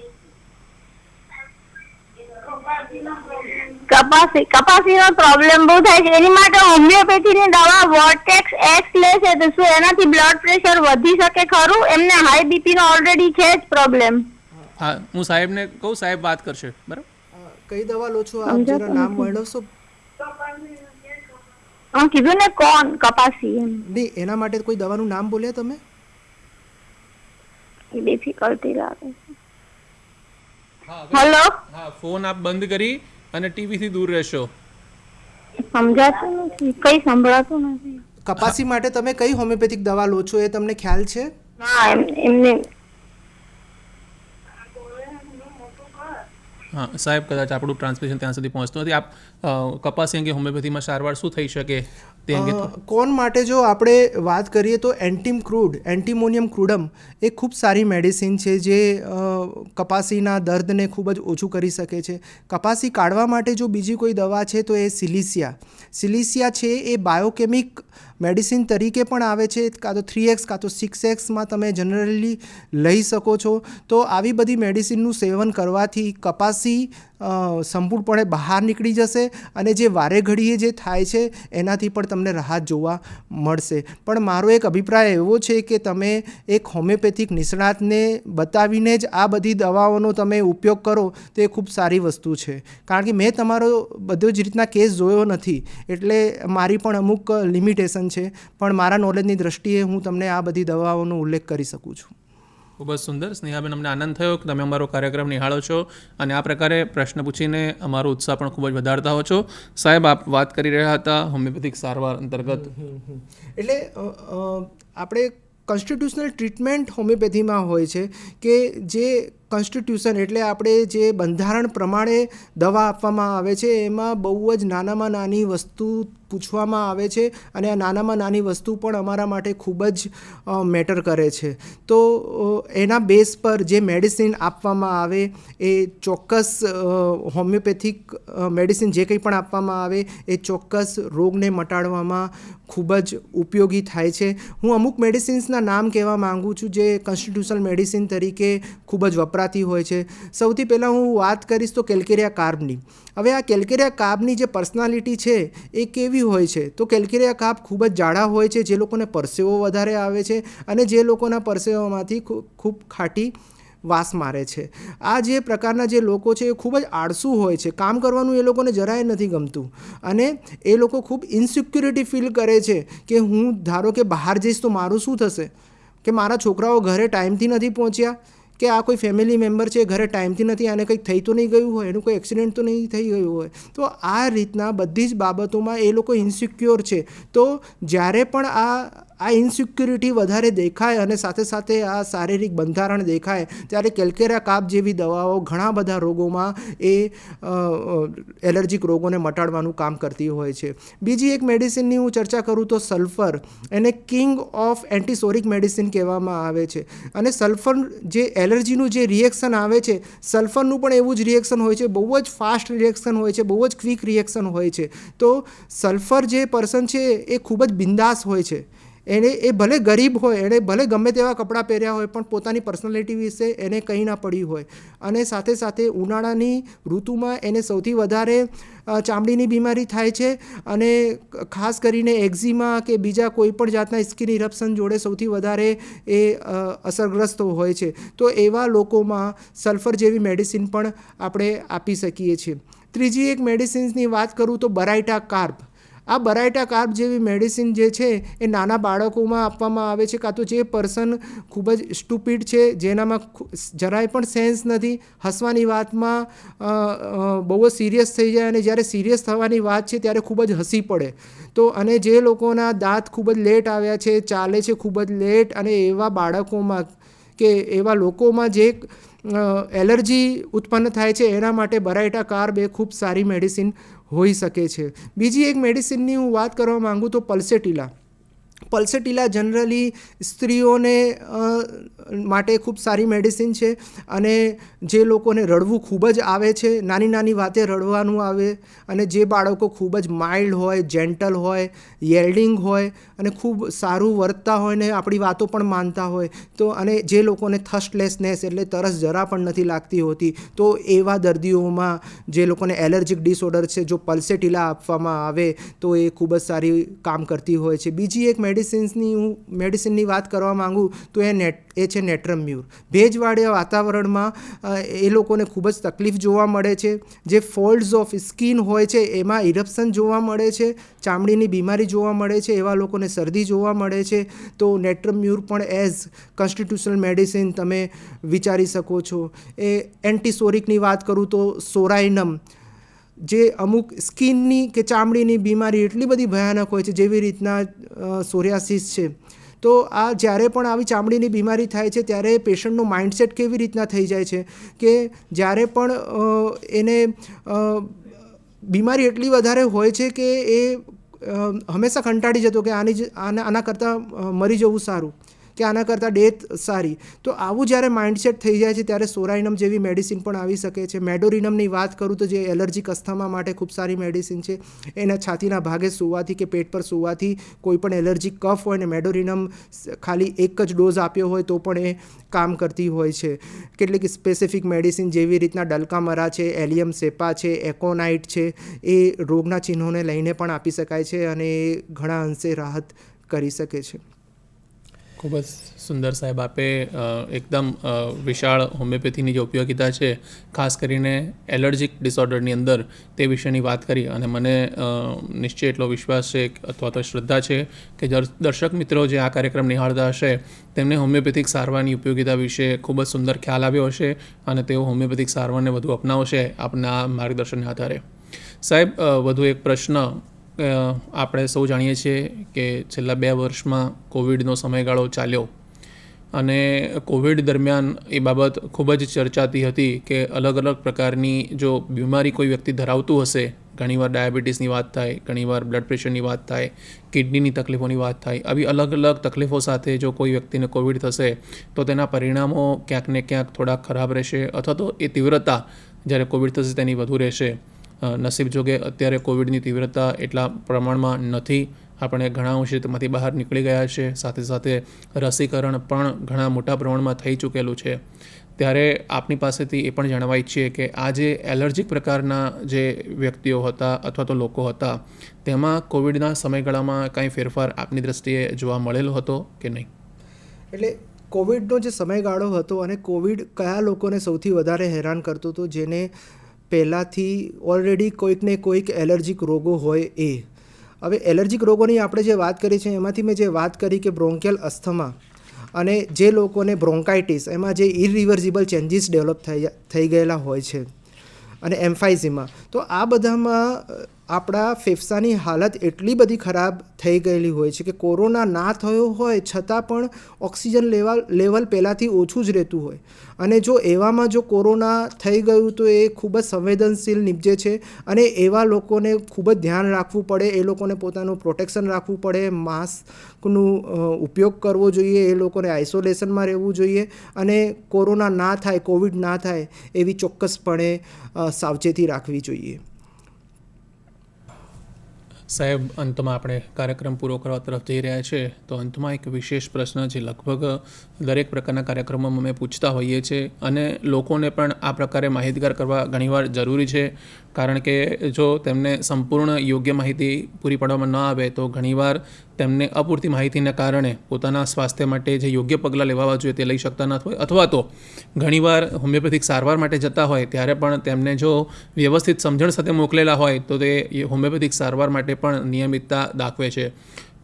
કપાસીનો પ્રોબ્લેમ બહુ થાય છે. એની માટે હોમિયોપેથીની દવા વોર્ટેક્સ એક્સ લે છે તો શું એનાથી બ્લડ પ્રેશર વધી શકે ખરું? એમને હાઈ બીપીનો ઓલરેડી છે જ પ્રોબ્લેમ. હા, હું સાહેબને કહું, સાહેબ વાત કરશે. બરાબર. કઈ દવા લો છો આપ, જરા નામ વર્ણવશો? કીધું ને કોણ કપાસી એમ. નહીં, એના માટે કોઈ દવાનું નામ બોલ્યા તમે? ડિફિકલ્ટી લાગે છે. હલો. હા, ફોન આપ બંધ કરી અને ટીવીથી દૂર રહેશો. સમજાતું નથી, કઈ સંભળાતું નથી. કપાસી માટે તમે કઈ હોમિયોપેથિક દવા લો છો એ તમને ખ્યાલ છે? હા, એમને. હા સાહેબ, કદાચ આપણું ટ્રાન્સમિશન ત્યાં સુધી પહોંચતું નથી. આપ કપાસી અંગે હોમિયોપેથીમાં સારવાર શું થઈ શકે? તે અંગે કોન માટે જો આપણે વાત કરીએ તો એન્ટીમોનિયમ ક્રૂડમ એ ખૂબ સારી મેડિસિન છે જે કપાસીના દર્દને ખૂબ જ ઓછું કરી શકે છે. કપાસી કાઢવા માટે જો બીજી કોઈ દવા છે તો એ સિલિસિયા છે એ બાયોકેમિક મેડિસિન તરીકે પણ આવે છે, કાં તો 3x કાં તો 6xમાં તમે જનરલી લઈ શકો છો. તો આવી બધી મેડિસિનનું સેવન કરવાથી કપાસી સંપૂર્ણપણે બહાર નીકળી જશે અને જે વારે ઘડીએ જે થાય છે એનાથી પણ તમને રાહત જોવા મળશે. પણ મારો એક અભિપ્રાય એવો છે કે તમે એક હોમિયોપેથિક નિષ્ણાતને બતાવીને જ આ બધી દવાઓનો તમે ઉપયોગ કરો તો એ ખૂબ સારી વસ્તુ છે. કારણ કે મેં તમારો બધો જ રીતના કેસ જોયો નથી એટલે મારી પણ અમુક લિમિટેશન છે, પણ મારા નોલેજની દ્રષ્ટિએ હું તમને આ બધી દવાઓનો ઉલ્લેખ કરી શકું છું. ખૂબ જ સુંદર. સ્નેહાબેન, અમને આનંદ થયો કે તમે અમારો કાર્યક્રમ નિહાળો છો અને આ પ્રકારે પ્રશ્ન પૂછીને અમારો ઉત્સાહ પણ ખૂબ જ વધારતા હો છો. સાહેબ, આપ વાત કરી રહ્યા હતા હોમિયોપેથિક સારવાર અંતર્ગત. એટલે આપણે કોન્સ્ટિટ્યુશનલ ટ્રીટમેન્ટ હોમિયોપેથીમાં હોય છે કે જે કોન્સ્ટિટ્યુશન એટલે આપણે જે બંધારણ પ્રમાણે દવા આપવામાં આવે છે એમાં બહુ જ નાનામાં નાની વસ્તુ પૂછવામાં આવે છે અને આ નાનામાં નાની વસ્તુ પણ અમારા માટે ખૂબ જ મેટર કરે છે. તો એના બેઝ પર જે મેડિસિન આપવામાં આવે એ ચોક્કસ હોમિયોપેથિક મેડિસિન જે કંઈ પણ આપવામાં આવે એ ચોક્કસ રોગને મટાડવામાં ખૂબ જ ઉપયોગી થાય છે. હું અમુક મેડિસિન્સના નામ કહેવા માગું છું જે કોન્સ્ટિટ્યુશનલ મેડિસિન તરીકે ખૂબ જ વપરાતી હોય છે. સૌથી પહેલાં હું વાત કરીશ તો કેલ્કેરિયા કાર્બની. હવે આ કેલ્કેરિયા કાર્બની જે પર્સનાલિટી છે એ કેવી હોય છે તો કેલ્કેરિયા કાર્બ ખૂબ જ જાડા હોય છે, જે લોકોને પરસેવો વધારે આવે છે અને જે લોકોના પરસેવામાંથી ખૂબ ખાટી વાસ મારે છે. આ જે પ્રકારના જે લોકો છે એ ખૂબ જ આળસુ હોય છે, કામ કરવાનું એ લોકોને જરાય નથી ગમતું અને એ લોકો ખૂબ ઇન્સિક્યુરિટી ફીલ કરે છે કે હું ધારો કે બહાર જઈશ તો મારું શું થશે, કે મારા છોકરાઓ ઘરે ટાઈમથી નથી પહોંચ્યા, કે આ કોઈ ફેમિલી મેમ્બર છે ઘરે ટાઈમથી નથી, આને કંઈક થઈ તો નહીં ગયું હોય, એનું કોઈ એક્સિડન્ટ તો નહીં થઈ ગયું હોય. તો આ રીતના બધી જ બાબતોમાં એ લોકો ઇન્સિક્યોર છે. તો જ્યારે પણ આ ઇન્સિક્યુરિટી વધારે દેખાય અને સાથે સાથે આ શારીરિક બંધારણ દેખાય ત્યારે કેલ્કેરિયા કાર્બ જેવી દવાઓ ઘણા બધા રોગોમાં એ એલર્જીક રોગોને મટાડવાનું કામ કરતી હોય છે. બીજી એક મેડિસિનની હું ચર્ચા કરું તો સલ્ફર, એને કિંગ ઓફ એન્ટીસોરિક મેડિસિન કહેવામાં આવે છે. અને સલ્ફર જે એલર્જીનું જે રિએક્શન આવે છે, સલ્ફરનું પણ એવું જ રિએક્શન હોય છે, બહુ જ ફાસ્ટ રિએક્શન હોય છે, બહુ જ ક્વિક રિએક્શન હોય છે. તો સલ્ફર જે પર્સન છે એ ખૂબ જ બિંદાસ હોય છે. એ ભલે ગરીબ હોય, એણે ભલે ગમે તેવા કપડાં પહેર્યા હોય પણ પોતાની પર્સનાલિટી વિશે એને કંઈ ના પડ્યું હોય. અને સાથે સાથે ઉનાળાની ઋતુમાં એને સૌથી વધારે ચામડીની બીમારી થાય છે અને ખાસ કરીને એક્ઝિમા કે બીજા કોઈ પણ જાતના સ્કિન ઇરપ્શન જોડે સૌથી વધારે એ અસરગ્રસ્ત હોય છે. તો એવા લોકોમાં સલ્ફર જેવી મેડિસિન પણ આપણે આપી શકીએ છીએ. ત્રીજી એક મેડિસિન્સની વાત કરું તો બરાઇટા કાર્બ. આ બરાઇટા કાર્બ જેવી મેડિસિન જે છે એ નાના બાળકોમાં આપવામાં આવે છે, કાં તો જે પર્સન ખૂબ જ સ્ટુપિડ છે, જેનામાં જરાય પણ સેન્સ નથી, હસવાની વાતમાં બહુ જ સિરિયસ થઈ જાય અને જ્યારે સિરિયસ થવાની વાત છે ત્યારે ખૂબ જ હસી પડે. તો અને જે લોકોના દાંત ખૂબ જ લેટ આવ્યા છે, ચાલે છે ખૂબ જ લેટ, અને એવા બાળકોમાં કે એવા લોકોમાં જે એલર્જી ઉત્પન્ન થાય છે એના માટે બરાઇટા કાર્બ એ ખૂબ સારી મેડિસિન હોઈ શકે છે. બીજી એક મેડિસિનની હું વાત કરવા માગું તો પલ્સેટિલા. પલ્સેટિલા જનરલી સ્ત્રીઓને માટે ખૂબ સારી મેડિસિન છે અને જે લોકોને રડવું ખૂબ જ આવે છે, નાની નાની વાતે રડવાનું આવે, અને જે બાળકો ખૂબ જ માઇલ્ડ હોય, જેન્ટલ હોય, યેલ્ડિંગ હોય અને ખૂબ સારું વર્તતા હોય ને આપણી વાતો પણ માનતા હોય, તો અને જે લોકોને થર્સ્ટલેસનેસ એટલે તરસ જરા પણ નથી લાગતી હોતી, તો એવા દર્દીઓમાં જે લોકોને એલર્જીક ડિસઓર્ડર છે, જો પલ્સેટિલા આપવામાં આવે તો એ ખૂબ જ સારી કામ કરતી હોય છે. બીજી એક મેડિસિનની વાત કરવા માંગુ તો એ છે નેટ્રમ્યુર. ભેજવાળા વાતાવરણમાં એ લોકોને ખૂબ જ તકલીફ જોવા મળે છે, જે ફોલ્ડ્સ ઓફ સ્કિન હોય છે એમાં ઇરપ્શન જોવા મળે છે, ચામડીની બીમારી જોવા મળે છે, એવા લોકોને શરદી જોવા મળે છે. તો નેટ્રમ્યુર પણ એઝ કોન્સ્ટિટ્યુશનલ મેડિસિન તમે વિચારી શકો છો. એ એન્ટીસોરિકની વાત કરું તો સોરાઇનમ, જે અમુક સ્કિનની કે ચામડીની બીમારી એટલી બધી ભયાનક હોય છે, જેવી રીતના સોરિયાસિસ છે. તો આ જ્યારે પણ આવી ચામડીની બીમારી થાય છે ત્યારે પેશન્ટનો માઇન્ડસેટ કેવી રીતના થઈ જાય છે કે જ્યારે પણ એને બીમારી એટલી વધારે હોય છે કે એ હંમેશા કંટાળી જતો કે આના કરતાં મરી જવું સારું, કે આના કરતાં ડેથ સારી. તો આવું જ્યારે માઇન્ડસેટ થઈ જાય છે ત્યારે સોરાઇનમ જેવી મેડિસિન પણ આવી શકે છે. મેડોરિનમની વાત કરું તો જે એલર્જીક અસ્થમા માટે ખૂબ સારી મેડિસિન છે. એના છાતીના ભાગે સૂવાથી કે પેટ પર સૂવાથી કોઈ પણ એલર્જીક કફ હોય ને મેડોરિનમ ખાલી એક જ ડોઝ આપ્યો હોય તો પણ એ કામ કરતી હોય છે. કેટલીક સ્પેસિફિક મેડિસિન જેવી રીતના ડલકામરા છે, એલિયમ સેપા છે, એકોનાઇટ છે, એ રોગના ચિહ્નોને લઈને પણ આપી શકાય છે અને એ ઘણા અંશે રાહત કરી શકે છે. ખૂબ જ સુંદર સાહેબ, આપે એકદમ વિશાળ હોમિયોપેથીની જે ઉપયોગિતા છે ખાસ કરીને એલર્જીક ડિસઓર્ડરની અંદર તે વિશેની વાત કરી અને મને નિશ્ચય એટલો વિશ્વાસ છે અથવા તો શ્રદ્ધા છે કે દર્શક મિત્રો જે આ કાર્યક્રમ નિહાળતા હશે તેમને હોમિયોપેથિક સારવારની ઉપયોગિતા વિશે ખૂબ જ સુંદર ખ્યાલ આવ્યો હશે અને તેઓ હોમિયોપેથિક સારવારને વધુ અપનાવશે આપના માર્ગદર્શનના આધારે. સાહેબ, વધુ એક પ્રશ્ન. આપણે સૌ જાણીએ છીએ કે છેલ્લા 2 વર્ષમાં કોવિડનો સમયગાળો ચાલ્યો અને કોવિડ દરમિયાન એ બાબત ખૂબ જ ચર્ચાતી હતી કે અલગ અલગ પ્રકારની જો બીમારી કોઈ વ્યક્તિ ધરાવતું હશે, ઘણીવાર ડાયાબિટીસની વાત થાય, ઘણીવાર બ્લડ પ્રેશરની વાત થાય, કિડનીની તકલીફોની વાત થાય, આવી અલગ અલગ તકલીફો સાથે જો કોઈ વ્યક્તિને કોવિડ થશે તો તેના પરિણામો ક્યાંક ને ક્યાંક થોડા ખરાબ રહેશે અથવા તો એ તીવ્રતા જ્યારે કોવિડ થશે તેની વધુ રહેશે. નસીબ જોગે અત્યારે કોવિડની તીવ્રતા એટલા પ્રમાણમાં નથી. આપણે ઘણા અંશે તેમાંથી બહાર નીકળી ગયા છે. સાથે સાથે રસીકરણ પણ ઘણા મોટા પ્રમાણમાં થઈ ચૂકેલું છે. ત્યારે આપની પાસેથી એ પણ જાણવા ઈચ્છીએ કે આ જે એલર્જીક પ્રકારના જે વ્યક્તિઓ હતા અથવા તો લોકો હતા તેમાં કોવિડના સમયગાળામાં કાંઈ ફેરફાર આપની દ્રષ્ટિએ જોવા મળેલો હતો કે નહીં? એટલે કોવિડનો જે સમયગાળો હતો અને કોવિડ કયા લોકોને સૌથી વધારે હેરાન કરતો હતો, જેને પહેલાંથી ઓલરેડી કોઈકને કોઈક એલર્જીક રોગો હોય એ. હવે એલર્જીક રોગોની આપણે જે વાત કરી છે એમાંથી મેં જે વાત કરી કે બ્રોન્કિયલ અસ્થમા અને જે લોકોને બ્રોન્કાઇટિસ, એમાં જે ઇરિવર્સિબલ ચેન્જીસ ડેવલપ થઈ ગયેલા હોય છે અને એમ્ફાઇઝીમા, તો આ બધામાં આપણા ફેફસાની હાલત એટલી બધી ખરાબ થઈ ગયેલી હોય છે કે કોરોના ના થયો હોય છતાં પણ ઓક્સિજન લેવલ પહેલાંથી ઓછું જ રહેતું હોય. અને જો એવામાં જો કોરોના થઈ ગયું તો એ ખૂબ જ સંવેદનશીલ નીપજે છે અને એવા લોકોને ખૂબ જ ધ્યાન રાખવું પડે. એ લોકોને પોતાનું પ્રોટેક્શન રાખવું પડે, માસ્કનું ઉપયોગ કરવો જોઈએ, એ લોકોને આઇસોલેશનમાં રહેવું જોઈએ અને કોરોના ના થાય, કોવિડ ના થાય એવી ચોક્કસપણે સાવચેતી રાખવી જોઈએ. સાહેબ, અંતમાં આપણે કાર્યક્રમ પૂરો કરવા તરફ જઈ રહ્યા છીએ તો અંતમાં એક વિશેષ પ્રશ્ન જે લગભગ દરેક પ્રકારના કાર્યક્રમોમાં અમે પૂછતા હોઈએ છીએ અને લોકોને પણ આ પ્રકારે માહિતગાર કરવા ઘણીવાર જરૂરી છે. કારણ કે જો તેમને સંપૂર્ણ યોગ્ય માહિતી પૂરી પાડવામાં ન આવે તો ઘણીવાર તેમને અપૂરતી માહિતીના કારણે પોતાના સ્વાસ્થ્ય માટે જે યોગ્ય પગલાં લેવા જોઈએ તે લઈ શકતા ન હોય અથવા તો ઘણીવાર હોમિયોપેથિક સારવાર માટે જતા હોય ત્યારે પણ તેમને જો વ્યવસ્થિત સમજણ સાથે મોકલેલા હોય તો તે હોમિયોપેથિક સારવાર માટે પણ નિયમિતતા દાખવે છે.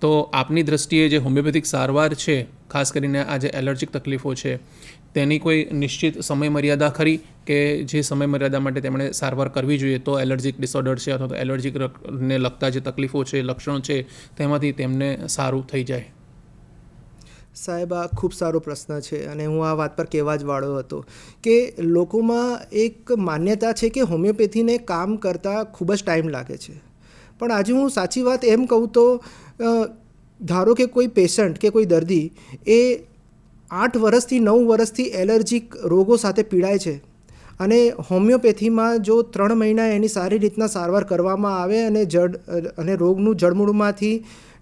તો આપની દ્રષ્ટિએ જે હોમિયોપેથિક સારવાર છે, ખાસ કરીને આ જે એલર્જીક તકલીફો છે તેની કોઈ નિશ્ચિત સમય મર્યાદા ખરી કે જે સમય મર્યાદા માટે તેમણે સારવાર કરવી જોઈએ તો એલર્જીક ડિસઓર્ડર છે અથવા તો એલર્જીકને લગતા જે તકલીફો છે, લક્ષણો છે તેમાંથી તેમને સારું થઈ જાય? સાહેબ, આ ખૂબ સારો પ્રશ્ન છે અને હું આ વાત પર કહેવા જ વાળો હતો કે લોકોમાં એક માન્યતા છે કે હોમિયોપેથીને કામ કરતાં ખૂબ જ ટાઈમ લાગે છે. પણ આજે હું સાચી વાત એમ કહું તો ધારો કે કોઈ પેશન્ટ કે કોઈ દર્દી એ 8 વર્ષથી 9 વર્ષથી એલર્જીક રોગો સાથે પીડાય છે અને હોમિયોપેથીમાં જો 3 મહિના એની સારી રીતના સારવાર કરવામાં આવે અને રોગનું જડમૂળમાંથી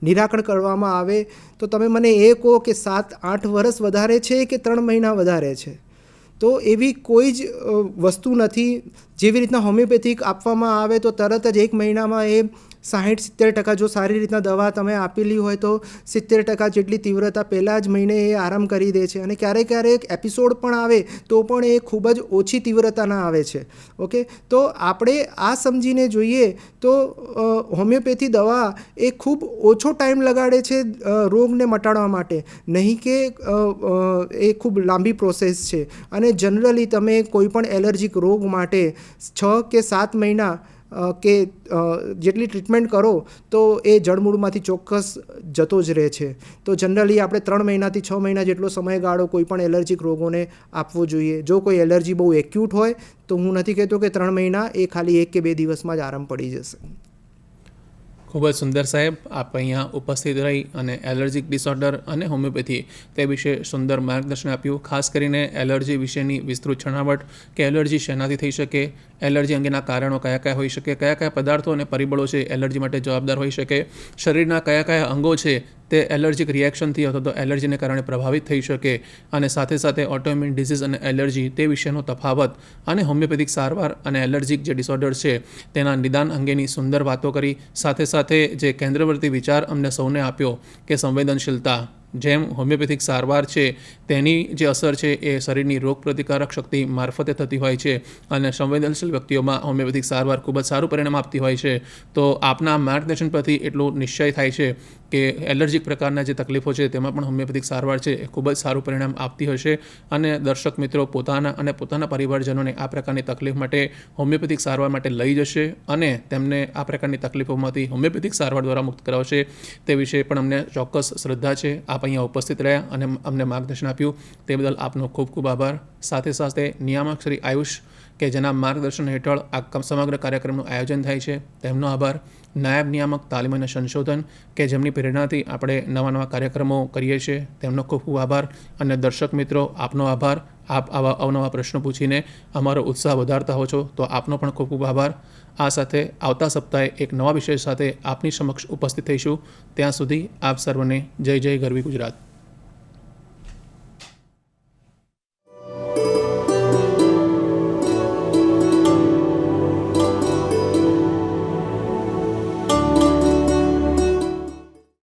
નિરાકરણ કરવામાં આવે તો તમે મને એ કહો કે 7-8 વર્ષ વધારે છે કે 3 મહિના વધારે છે? તો એવી કોઈ જ વસ્તુ નથી. જેવી રીતના હોમિયોપેથિક આપવામાં આવે તો તરત જ 1 મહિનામાં એ 60-70% જો સારી રીતના દવા તમે આપેલી હોય તો 70% જેટલી તીવ્રતા પહેલાં જ મહિને એ આરામ કરી દે છે અને ક્યારેક એપિસોડ પણ આવે તો પણ એ ખૂબ જ ઓછી તીવ્રતાના આવે છે. ઓકે, તો આપણે આ સમજીને જોઈએ તો હોમિયોપેથી દવા એ ખૂબ ઓછો ટાઈમ લગાડે છે રોગને મટાડવા માટે, નહીં કે એ ખૂબ લાંબી પ્રોસેસ છે. અને જનરલી તમે કોઈ પણ એલર્જીક રોગ માટે 6 કે 7 મહિના કે જેટલી ટ્રીટમેન્ટ કરો તો એ જડમૂળમાંથી ચોક્કસ જતો જ રહે છે. તો જનરલી આપણે 3 મહિનાથી 6 મહિના જેટલો સમયગાળો કોઈ પણ એલર્જીક રોગોને આપવો જોઈએ. જો કોઈ એલર્જી બહુ એક્યુટ હોય તો હું નથી કહેતો કે 3 મહિના, એ ખાલી 1 કે 2 દિવસમાં જ આરામ પડી જશે. ખૂબ જ સુંદર સાહેબ, આપ અહીંયા ઉપસ્થિત રહી અને એલર્જીક ડિસઓર્ડર અને હોમિયોપેથી તે વિશે સુંદર માર્ગદર્શન આપ્યું. ખાસ કરીને એલર્જી વિશેની વિસ્તૃત છણાવટ કે એલર્જી શેનાથી થઈ શકે, એલર્જી અંગેના કારણો કયા કયા હોઈ શકે, કયા કયા પદાર્થો અને પરિબળો છે એલર્જી માટે જવાબદાર હોઈ શકે, શરીરના કયા કયા અંગો છે તે એલર્જીક રિએક્શનથી અથવા તો એલર્જીને કારણે પ્રભાવિત થઈ શકે, અને સાથે સાથે ઓટોઇમ્યુન ડિઝીઝ અને એલર્જી તે વિશેનો તફાવત અને હોમિયોપેથિક સારવાર અને એલર્જીક જે ડિસઓર્ડર છે તેના નિદાન અંગેની સુંદર વાતો કરી. સાથે સાથે જે કેન્દ્રવર્તી વિચાર અમને સૌને આપ્યો કે સંવેદનશીલતા, જેમ હોમિયોપેથિક સારવાર છે તેની જે અસર છે એ શરીરની રોગપ્રતિકારક શક્તિ મારફતે થતી હોય છે અને સંવેદનશીલ વ્યક્તિઓમાં હોમિયોપેથિક સારવાર ખૂબ જ સારું પરિણામ આપતી હોય છે. તો આપના માર્ગદર્શન પરથી એટલું નિશ્ચય થાય છે કે એલર્જીક પ્રકારના જે તકલીફો છે તેમાં પણ હોમિયોપેથિક સારવાર છે એ ખૂબ જ સારું પરિણામ આપતી હશે. અને દર્શક મિત્રો પોતાના અને પોતાના પરિવારજનોને આ પ્રકારની તકલીફ માટે હોમિયોપેથિક સારવાર માટે લઈ જશે અને તેમને આ પ્રકારની તકલીફોમાંથી હોમિયોપેથિક સારવાર દ્વારા મુક્ત કરાવશે. તે વિશે પણ અમને ચોક્કસ શ્રદ્ધા છે. આપ અહીંયા ઉપસ્થિત રહ્યા અને અમને માર્ગદર્શન આપ્યું તે બદલ આપનો ખૂબ ખૂબ આભાર. સાથે સાથે નિયામક શ્રી આયુષ કે જેના માર્ગદર્શન હેઠળ આ સમગ્ર કાર્યક્રમનું આયોજન થાય છે તેમનો આભાર. નાયબ નિયામક તાલીમ અને સંશોધન કે જેમની પ્રેરણાથી આપણે નવા નવા કાર્યક્રમો કરીએ છીએ તેમનો ખૂબ ખૂબ આભાર. અને દર્શક મિત્રો આપનો આભાર. આપ આવા અવનવા પ્રશ્નો પૂછીને અમારો ઉત્સાહ વધારતા હો છો તો આપનો પણ ખૂબ ખૂબ આભાર. આ સાથે આવતા સપ્તાહે એક નવા વિષય સાથે આપની સમક્ષ ઉપસ્થિત થઈશું. ત્યાં સુધી આપ સર્વને જય જય ગરવી ગુજરાત.